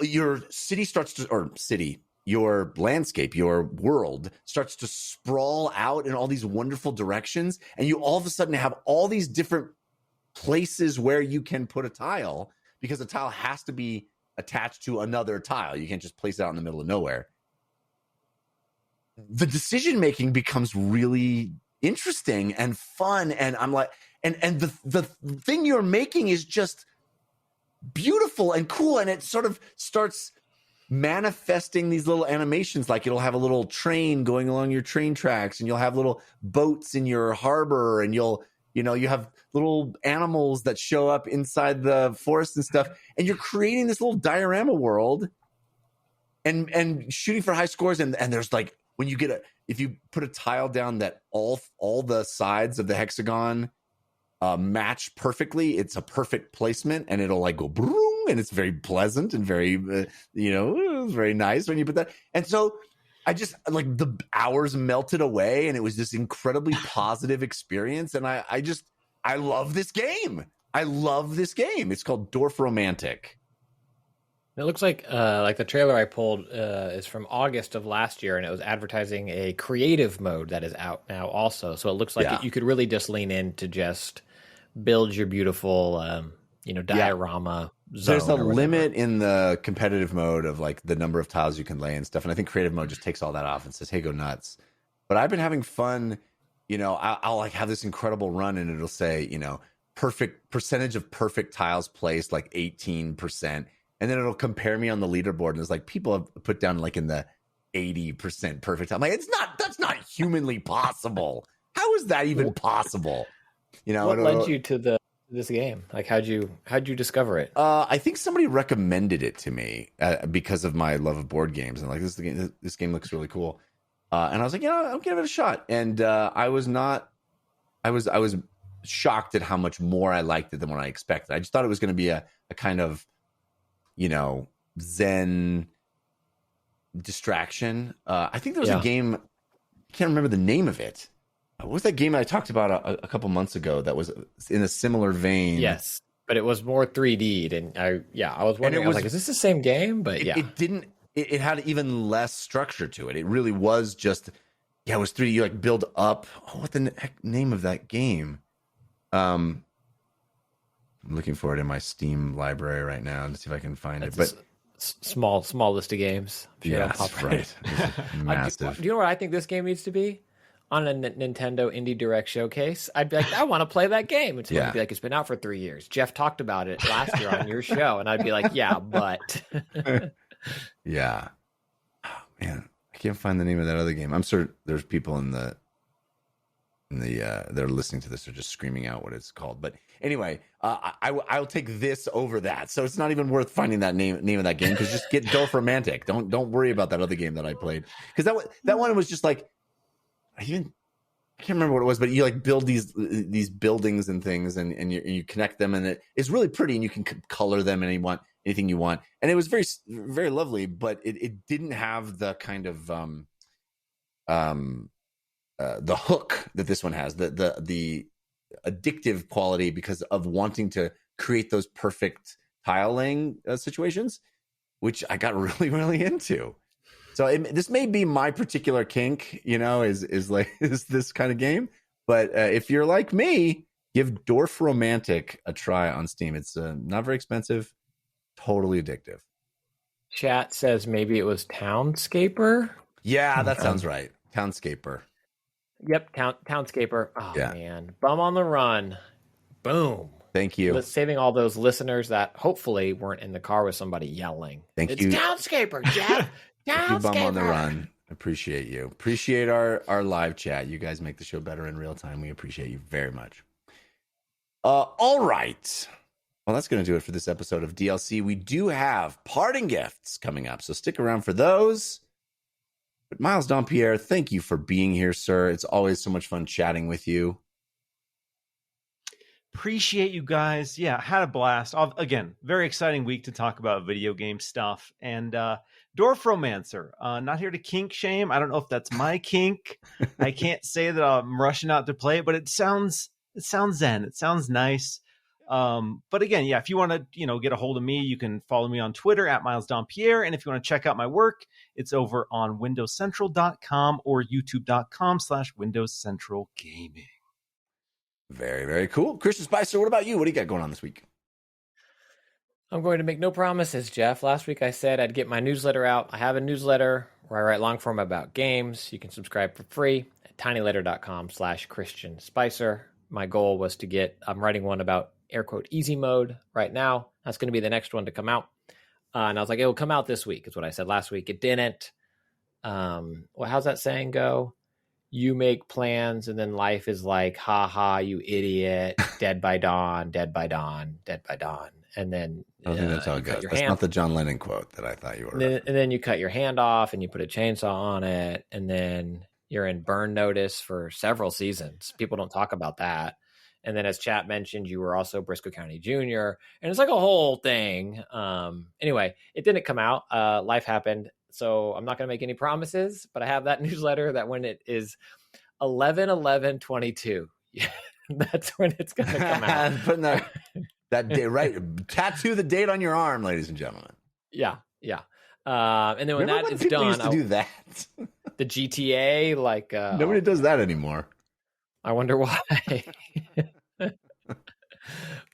your city starts to, or city, your landscape, your world starts to sprawl out in all these wonderful directions, and you all of a sudden have all these different places where you can put a tile, because a tile has to be attached to another tile. You can't just place it out in the middle of nowhere. The decision making becomes really interesting and fun, and I'm like, and the thing you're making is just beautiful and cool, and it sort of starts manifesting these little animations. Like it'll have a little train going along your train tracks, and you'll have little boats in your harbor, and you have little animals that show up inside the forest and stuff, and you're creating this little diorama world and shooting for high scores. And there's like, when you if you put a tile down that all the sides of the hexagon match perfectly, it's a perfect placement, and it'll like go boom, and it's very pleasant and very very nice when you put that. And so I just, like, the hours melted away, and it was this incredibly positive experience. And I love this game. I love this game. It's called Dorfromantik. It looks like the trailer I pulled is from August of last year, and it was advertising a creative mode that is out now also. So it looks like you could really just lean in to just build your beautiful, diorama zone. There's a limit in the competitive mode of like the number of tiles you can lay and stuff. And I think creative mode just takes all that off and says, hey, go nuts. But I've been having fun. I'll like have this incredible run, and it'll say, perfect percentage of perfect tiles placed, like 18%. And then it'll compare me on the leaderboard, and it's like people have put down like in the 80% perfect. I'm like, that's not humanly possible. How is that even possible? What led you to this game? Like, how'd you discover it? I think somebody recommended it to me because of my love of board games, and like this game looks really cool. And I was like, I'll give it a shot. And I was shocked at how much more I liked it than what I expected. I just thought it was going to be a kind of Zen distraction. I think there was a game, I can't remember the name of it. What was that game I talked about a couple months ago that was in a similar vein? Yes, but it was more 3D'd, and I was wondering, I was like, is this the same game? But it had even less structure to it. It really was just, it was 3D. You like build up. Oh, what the heck name of that game? I'm looking for it in my Steam library right now to see if I can find it. But small list of games. That's right. Massive. Do you know what I think this game needs to be? On a Nintendo Indie Direct showcase, I'd be like, I want to play that game. And someone would be like, it's been out for 3 years. Jeff talked about it last year on your show. And I'd be like, yeah, but. Yeah. Oh, man. I can't find the name of that other game. I'm sure there's people in the they're listening to this are just screaming out what it's called. But anyway, I'll take this over that. So it's not even worth finding that name of that game, because just get Dorfromantik. Don't worry about that other game that I played, because that one was just like, I can't remember what it was, but you like build these buildings and things, and you connect them, and it is really pretty, and you can color them, and you want anything you want, and it was very, very lovely, but it didn't have the kind of the hook that this one has, the addictive quality, because of wanting to create those perfect tile laying situations, which I got really, really into. So this may be my particular kink, is this kind of game. But if you're like me, give Dorfromantik a try on Steam. It's not very expensive, totally addictive. Chat says maybe it was Townscaper. Yeah, that sounds right. Townscaper. Yep, Townscaper. Oh, man. Bum on the Run. Boom. Thank you. Saving all those listeners that hopefully weren't in the car with somebody yelling. Thank you. It's Townscaper, Jeff. Thank you, Bum on the Run. Appreciate you. Appreciate our live chat. You guys make the show better in real time. We appreciate you very much. All right. Well, that's going to do it for this episode of DLC. We do have parting gifts coming up, so stick around for those. But Miles Dompier, thank you for being here, sir. It's always so much fun chatting with you. Appreciate you guys. Yeah, had a blast. Again, very exciting week to talk about video game stuff. And Dorfromancer, not here to kink shame. I don't know if that's my kink. I can't say that I'm rushing out to play it, but it sounds zen. It sounds nice. But again, yeah, if you want to, get a hold of me, you can follow me on Twitter at Miles Dompier. And if you want to check out my work, it's over on windowscentral.com or youtube.com/Windows Central Gaming. Very, very cool. Christian Spicer, what about you? What do you got going on this week? I'm going to make no promises, Jeff. Last week I said I'd get my newsletter out. I have a newsletter where I write long form about games. You can subscribe for free at tinyletter.com/Christian Spicer. My goal was I'm writing one about air quote easy mode right now. That's going to be the next one to come out. And I was like, it will come out this week, is what I said last week. It didn't. Well, how's that saying go? You make plans and then life is like, ha ha, you idiot, dead by dawn, dead by dawn, dead by dawn. And then I don't think that's how it goes. That's not the John Lennon quote that I thought you were. And then you cut your hand off and you put a chainsaw on it. And then you're in burn notice for several seasons. People don't talk about that. And then as Chat mentioned, you were also Briscoe County Jr. And it's like a whole thing. Anyway, it didn't come out. Life happened. So I'm not going to make any promises, but I have that newsletter that when it is 11/11/22, that's when it's going to come out. Putting that day, right? Tattoo the date on your arm, ladies and gentlemen. Yeah. And then when Remember that is people done, used to do that. The GTA, like nobody does that anymore. I wonder why.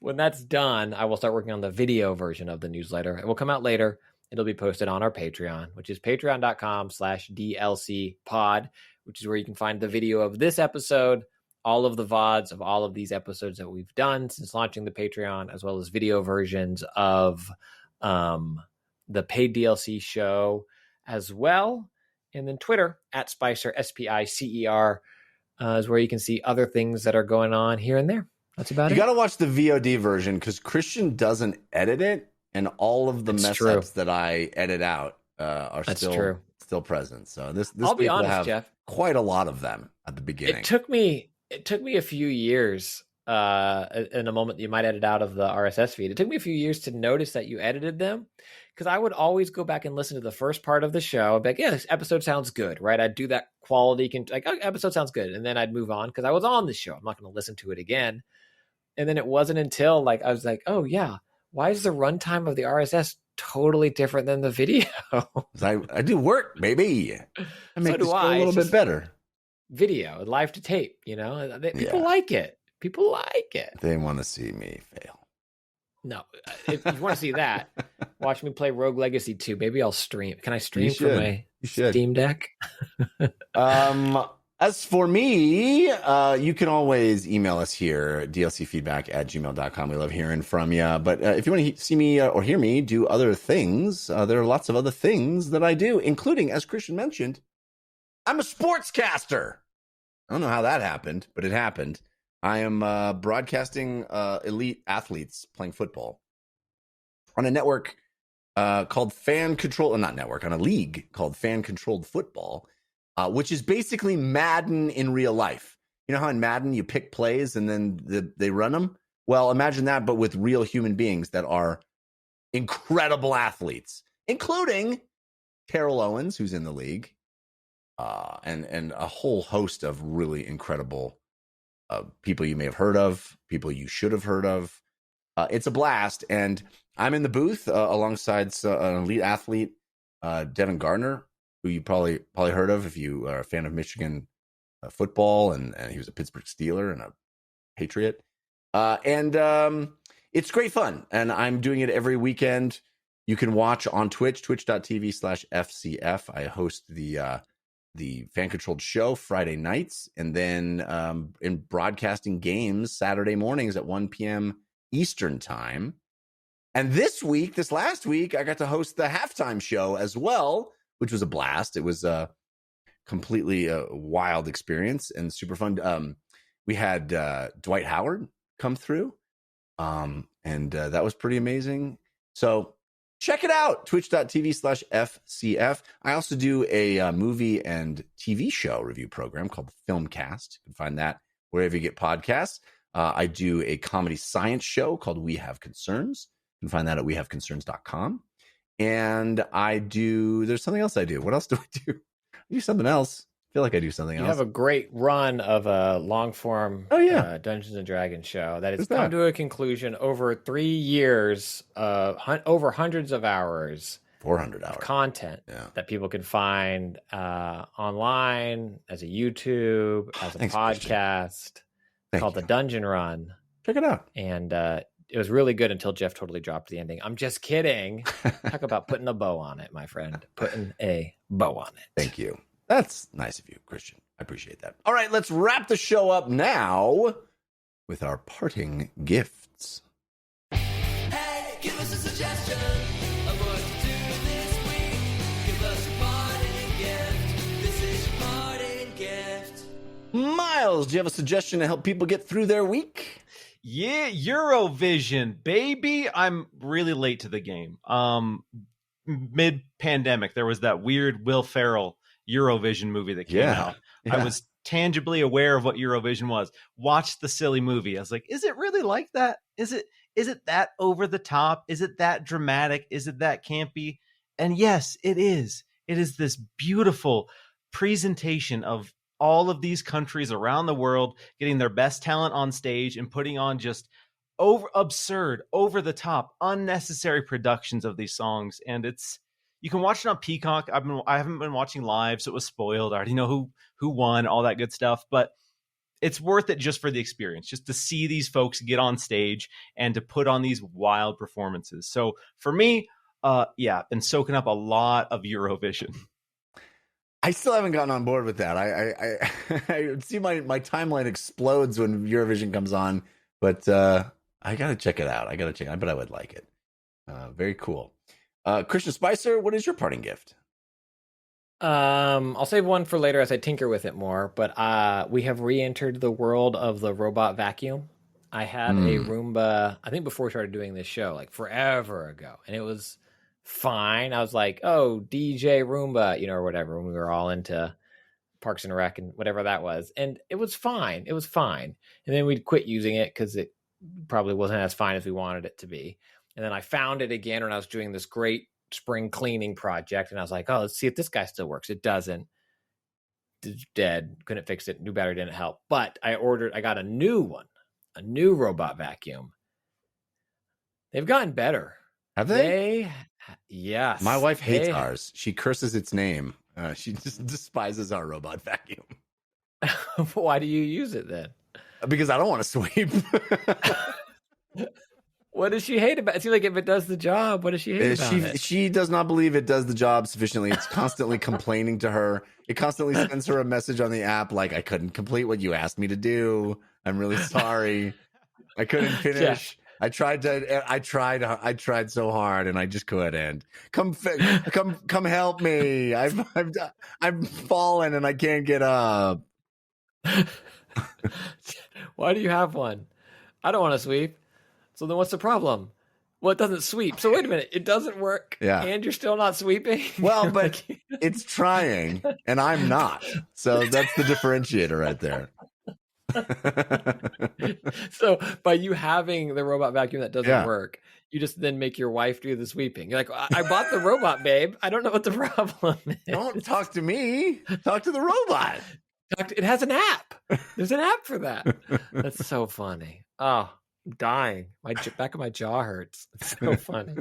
When that's done, I will start working on the video version of the newsletter. It will come out later. It'll be posted on our Patreon, which is patreon.com/DLCpod, which is where you can find the video of this episode, all of the VODs of all of these episodes that we've done since launching the Patreon, as well as video versions of the paid DLC show as well. And then Twitter @Spicer, SPICER, is where you can see other things that are going on here and there. That's about it. You got to watch the VOD version because Christian doesn't edit it. And all of the mess ups that I edit out are still present. So this I'll be honest, Jeff, quite a lot of them at the beginning. It took me a few years. In a moment you might edit out of the RSS feed. It took me a few years to notice that you edited them, because I would always go back and listen to the first part of the show. I'd be like, yeah, this episode sounds good, right? I'd do that quality, oh, episode sounds good, and then I'd move on because I was on the show. I'm not going to listen to it again. And then it wasn't until I was like, oh yeah, why is the runtime of the RSS totally different than the video? I do work, baby. I make this go a little bit better. Video, live to tape, people like it. People like it. They want to see me fail. No, if you want to see that, watch me play Rogue Legacy 2. Maybe I'll stream. Can I stream from my Steam Deck? As for me, you can always email us here, dlcfeedback@gmail.com. We love hearing from you. But if you want to see me or hear me do other things, there are lots of other things that I do, including, as Christian mentioned, I'm a sportscaster. I don't know how that happened, but it happened. I am broadcasting elite athletes playing football on a network called Fan Control, not network, on a league called Fan Controlled Football, which is basically Madden in real life. You know how in Madden you pick plays and then they run them? Well, imagine that, but with real human beings that are incredible athletes, including Terrell Owens, who's in the league, and a whole host of really incredible people you may have heard of, people you should have heard of. It's a blast, and I'm in the booth alongside an elite athlete, Devin Gardner, who you probably heard of if you are a fan of Michigan football, and he was a Pittsburgh Steeler and a Patriot. And it's great fun, and I'm doing it every weekend. You can watch on Twitch, twitch.tv/FCF. I host the fan-controlled show Friday nights, and then in broadcasting games Saturday mornings at 1 p.m. Eastern time. And this last week, I got to host the halftime show as well, which was a blast. It was a completely wild experience and super fun. We had Dwight Howard come through, and that was pretty amazing. So check it out, twitch.tv/FCF. I also do a movie and TV show review program called Filmcast. You can find that wherever you get podcasts. I do a comedy science show called We Have Concerns. You can find that at wehaveconcerns.com. And there's something else I do. What else do I do? I do something else. I feel like I do something else. You have a great run of a long-form Dungeons & Dragons show that has come to a conclusion over 3 years, over hundreds of hours. 400 hours. Content that people can find online, as a YouTube, as a podcast, called The Dungeon Run. Check it out. And it was really good until Jeff totally dropped the ending. I'm just kidding. Talk about putting a bow on it, my friend. Putting a bow on it. Thank you. That's nice of you, Christian. I appreciate that. All right, let's wrap the show up now with our parting gifts. Hey, give us a suggestion of what Miles, do you have a suggestion to help people get through their week? Yeah, Eurovision, baby. I'm really late to the game. Mid-pandemic, there was that weird Will Ferrell Eurovision movie that came out. Yeah. I was tangibly aware of what Eurovision was. Watched the silly movie. I was like, is it really like that? Is it that over the top? Is it that dramatic? Is it that campy? And yes, it is. It is this beautiful presentation of all of these countries around the world getting their best talent on stage and putting on just absurd, over the top, unnecessary productions of these songs. And you can watch it on Peacock. I haven't been watching live, so it was spoiled. I already know who won, all that good stuff, but it's worth it just for the experience, just to see these folks get on stage and to put on these wild performances. So for me, been soaking up a lot of Eurovision. I still haven't gotten on board with that. I see my timeline explodes when Eurovision comes on, but I gotta check it out. I bet I would like it. Very cool. Christian Spicer, what is your parting gift? I'll save one for later as I tinker with it more, but we have re-entered the world of the robot vacuum. I had a Roomba, I think before we started doing this show, like forever ago, and it was fine. I was like, oh, DJ Roomba, or whatever, when we were all into Parks and Rec and whatever that was. And it was fine. It was fine. And then we'd quit using it because it probably wasn't as fine as we wanted it to be. And then I found it again when I was doing this great spring cleaning project. And I was like, oh, let's see if this guy still works. It doesn't. It's dead. Couldn't fix it. New battery didn't help. But I got a new one, a new robot vacuum. They've gotten better. Have they? Yes. My wife hates ours. She curses its name. She just despises our robot vacuum. Why do you use it then? Because I don't want to sweep. What does she hate about it? It seems like if it does the job, what does she hate about it? She does not believe it does the job sufficiently. It's constantly complaining to her. It constantly sends her a message on the app like, I couldn't complete what you asked me to do. I'm really sorry. I couldn't finish. I tried so hard and I just couldn't. Come help me. I've fallen and I can't get up. Why do you have one? I don't want to sweep. So then what's the problem? Well, it doesn't sweep. So wait a minute, it doesn't work. Yeah. And you're still not sweeping? Well, but it's trying and I'm not. So that's the differentiator right there. So by you having the robot vacuum that doesn't work, you just then make your wife do the sweeping. You're like, I bought the robot, babe. I don't know what the problem is. Don't talk to me. Talk to the robot. It has an app. There's an app for that. That's so funny. Oh, I'm dying. My back of my jaw hurts. It's so funny.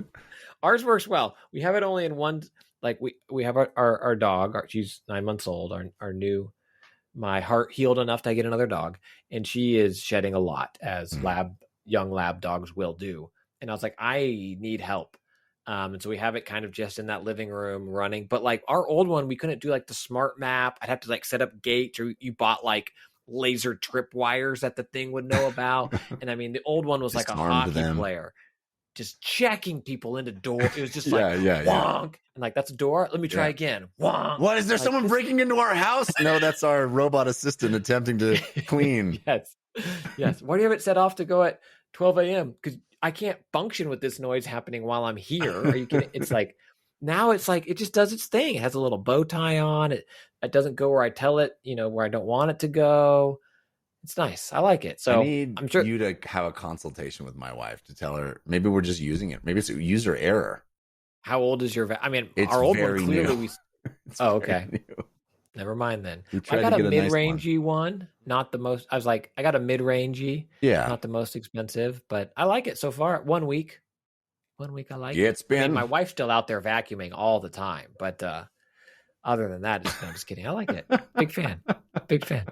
Ours works well. We have it only in one. Like we have our dog. She's 9 months old. Our new. My heart healed enough to get another dog, and she is shedding a lot, as young lab dogs will do. And I was like, I need help. And so we have it kind of just in that living room running. But like our old one, we couldn't do like the smart map. I'd have to like set up gates, or you bought like laser trip wires that the thing would know about. And I mean, the old one was just like a hockey player, just checking people into doors. It was just like, wonk. And like, that's a door. Let me try again. Wonk. What, is there someone breaking into our house? No, that's our robot assistant attempting to clean. Yes. Why do you have it set off to go at 12 a.m.? Because I can't function with this noise happening while I'm here. Are you kidding? It's like, now it's like, it just does its thing. It has a little bow tie on. It doesn't go where I tell it, where I don't want it to go. It's nice. I like it. So I'm sure you to have a consultation with my wife to tell her, maybe we're just using it. Maybe it's a user error. How old is your it's our old one clearly new. Okay. New. Never mind then. I got a mid-rangey one, not the most. I was like, I got a mid-rangey, not the most expensive, but I like it so far. 1 week. 1 week I like it. It's been. My wife's still out there vacuuming all the time, but other than that, I'm just kidding. I like it. Big fan. Big fan.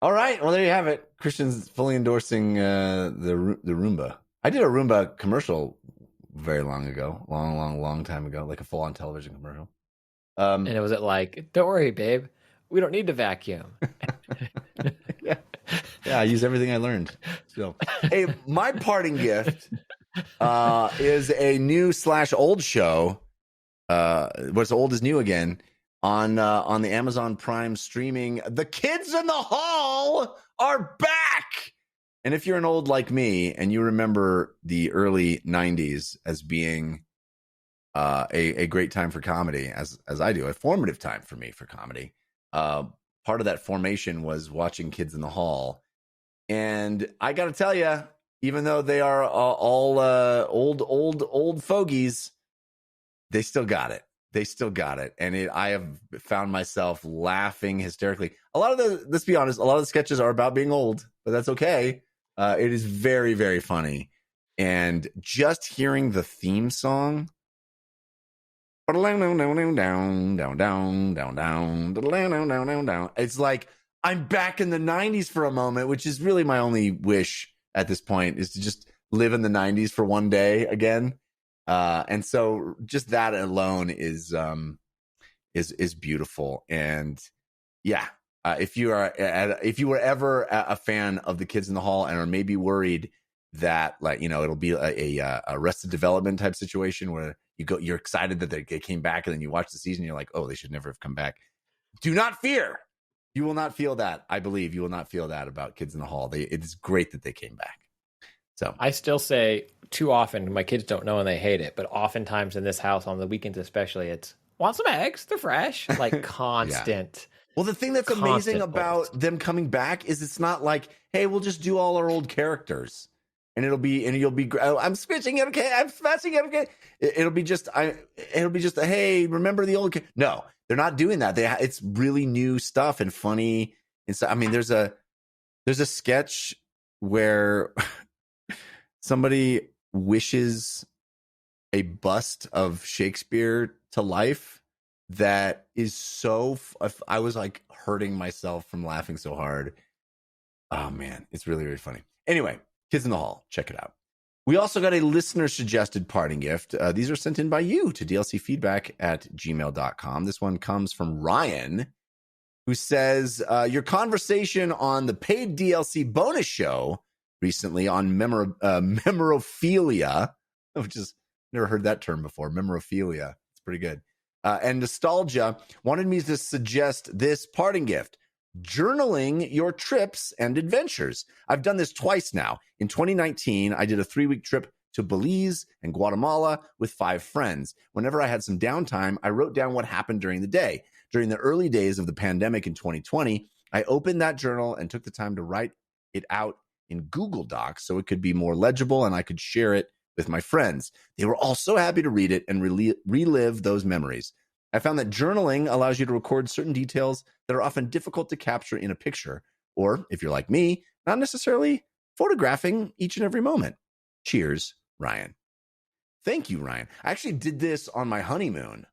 All right. Well, there you have it. Christian's fully endorsing the Roomba. I did a Roomba commercial very long ago, long time ago, like a full-on television commercial. And it was like, don't worry, babe, we don't need to vacuum. Yeah, I use everything I learned. So, hey, my parting gift is a new / old show. What's old is new again on the Amazon Prime streaming. The Kids in the Hall are back. And if you're an old like me and you remember the early 90s as being a great time for comedy, as I do, a formative time for me for comedy, part of that formation was watching Kids in the Hall. And I got to tell you, even though they are all old fogies, they still got it. And I have found myself laughing hysterically. Let's be honest, a lot of the sketches are about being old, but that's okay. It is very, very funny. And just hearing the theme song, it's like I'm back in the 90s for a moment, which is really my only wish at this point, is to just live in the 90s for one day again. And so just that alone is beautiful. And yeah, if you were ever a fan of the Kids in the Hall and are maybe worried that, like, you know, it'll be a Arrested Development type situation where you're excited that they came back, and then you watch the season, you're like, oh, they should never have come back. Do not fear. You will not feel that. I believe you will not feel that about Kids in the Hall. It is great that they came back. So I still say too often, my kids don't know and they hate it, but oftentimes in this house on the weekends especially, it's want some eggs, they're fresh, like constant. Yeah. Well, the thing that's amazing about them coming back is it's not like, hey, we'll just do all our old characters and you'll be I'm switching it, okay, I'm smashing it, okay. It'll be just hey, remember the old No, they're not doing that. It's really new stuff and funny. And so I mean, there's a sketch where somebody wishes a bust of Shakespeare to life that is so I was like hurting myself from laughing so hard. Oh man, it's really, really funny. Anyway, Kids in the Hall, check it out. We also got a listener suggested parting gift. These are sent in by you to dlcfeedback@gmail.com. This one comes from Ryan, who says, your conversation on the paid DLC bonus show recently on memorophilia, which is, never heard that term before, memorophilia. It's pretty good. And nostalgia wanted me to suggest this parting gift: journaling your trips and adventures. I've done this twice now. In 2019, I did a 3-week trip to Belize and Guatemala with 5 friends. Whenever I had some downtime, I wrote down what happened during the day. During the early days of the pandemic in 2020, I opened that journal and took the time to write it out in Google Docs so it could be more legible and I could share it with my friends. They were all so happy to read it and relive those memories. I found that journaling allows you to record certain details that are often difficult to capture in a picture, or if you're like me, not necessarily photographing each and every moment. Cheers, Ryan. Thank you, Ryan. I actually did this on my honeymoon.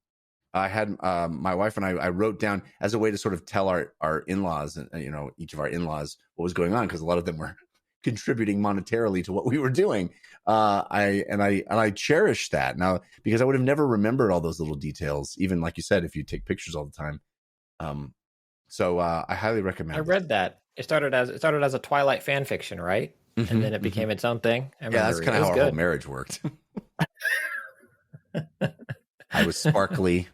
I had my wife and I wrote down as a way to sort of tell our in-laws, and each of our in-laws, what was going on, because a lot of them were contributing monetarily to what we were doing. I cherish that now, because I would have never remembered all those little details, even like you said, if you take pictures all the time. So I highly recommend. I read that it started as a Twilight fan fiction, right? Mm-hmm, and then it became its own thing. Yeah, that's kind of how our whole marriage worked. I was sparkly.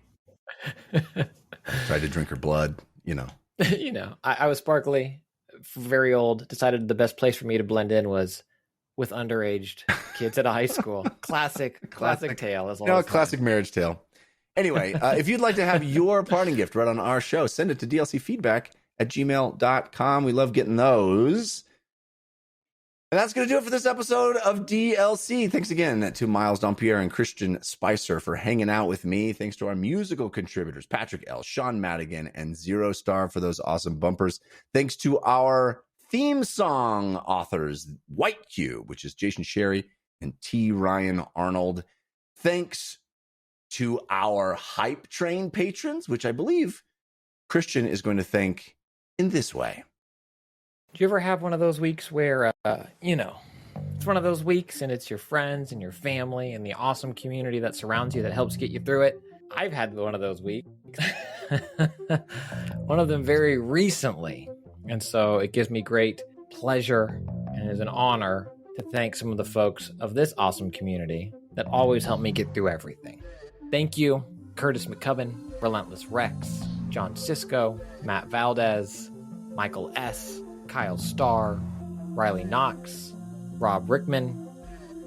Tried to drink her blood, I was sparkly, very old, decided the best place for me to blend in was with underage kids at a high school. Classic tale. Classic marriage tale. Anyway, if you'd like to have your parting gift read on our show, send it to dlcfeedback@gmail.com. We love getting those. And that's going to do it for this episode of DLC. Thanks again to Miles Dompier and Christian Spicer for hanging out with me. Thanks to our musical contributors, Patrick L., Sean Madigan, and Zero Star for those awesome bumpers. Thanks to our theme song authors, White Cube, which is Jason Sherry and T. Ryan Arnold. Thanks to our Hype Train patrons, which I believe Christian is going to thank in this way. Do you ever have one of those weeks where, it's one of those weeks and it's your friends and your family and the awesome community that surrounds you that helps get you through it? I've had one of those weeks. One of them very recently. And so it gives me great pleasure and is an honor to thank some of the folks of this awesome community that always help me get through everything. Thank you, Curtis McCubbin, Relentless Rex, John Sisko, Matt Valdez, Michael S., Kyle Starr, Riley Knox, Rob Rickman,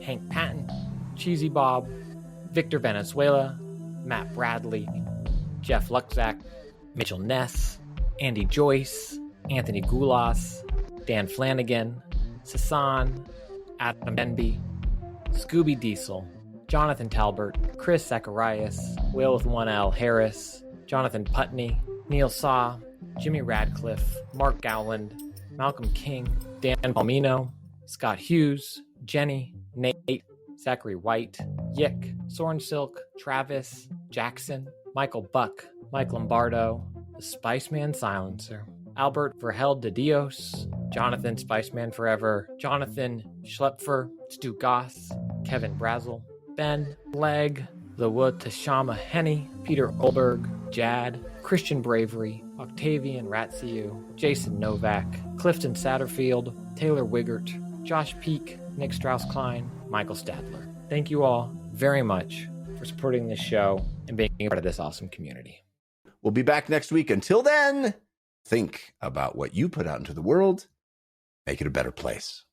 Hank Patton, Cheesy Bob, Victor Venezuela, Matt Bradley, Jeff Luxack, Mitchell Ness, Andy Joyce, Anthony Goulas, Dan Flanagan, Sasan, Adam Denby, Scooby Diesel, Jonathan Talbert, Chris Zacharias, Will with 1L Harris, Jonathan Putney, Neil Saw, Jimmy Radcliffe, Mark Gowland, Malcolm King, Dan Palmino, Scott Hughes, Jenny, Nate, Zachary White, Yick, Soren Silk, Travis, Jackson, Michael Buck, Mike Lombardo, the Spiceman Silencer, Albert Verheld de Dios, Jonathan Spiceman Forever, Jonathan Schlepfer, Stu Goss, Kevin Brazel, Ben Legg, The Wood Tashama Henny, Peter Olberg, Jad, Christian Bravery, Octavian Ratsiu, Jason Novak, Clifton Satterfield, Taylor Wiggert, Josh Peak, Nick Strauss-Klein, Michael Stadler. Thank you all very much for supporting this show and being a part of this awesome community. We'll be back next week. Until then, think about what you put out into the world. Make it a better place.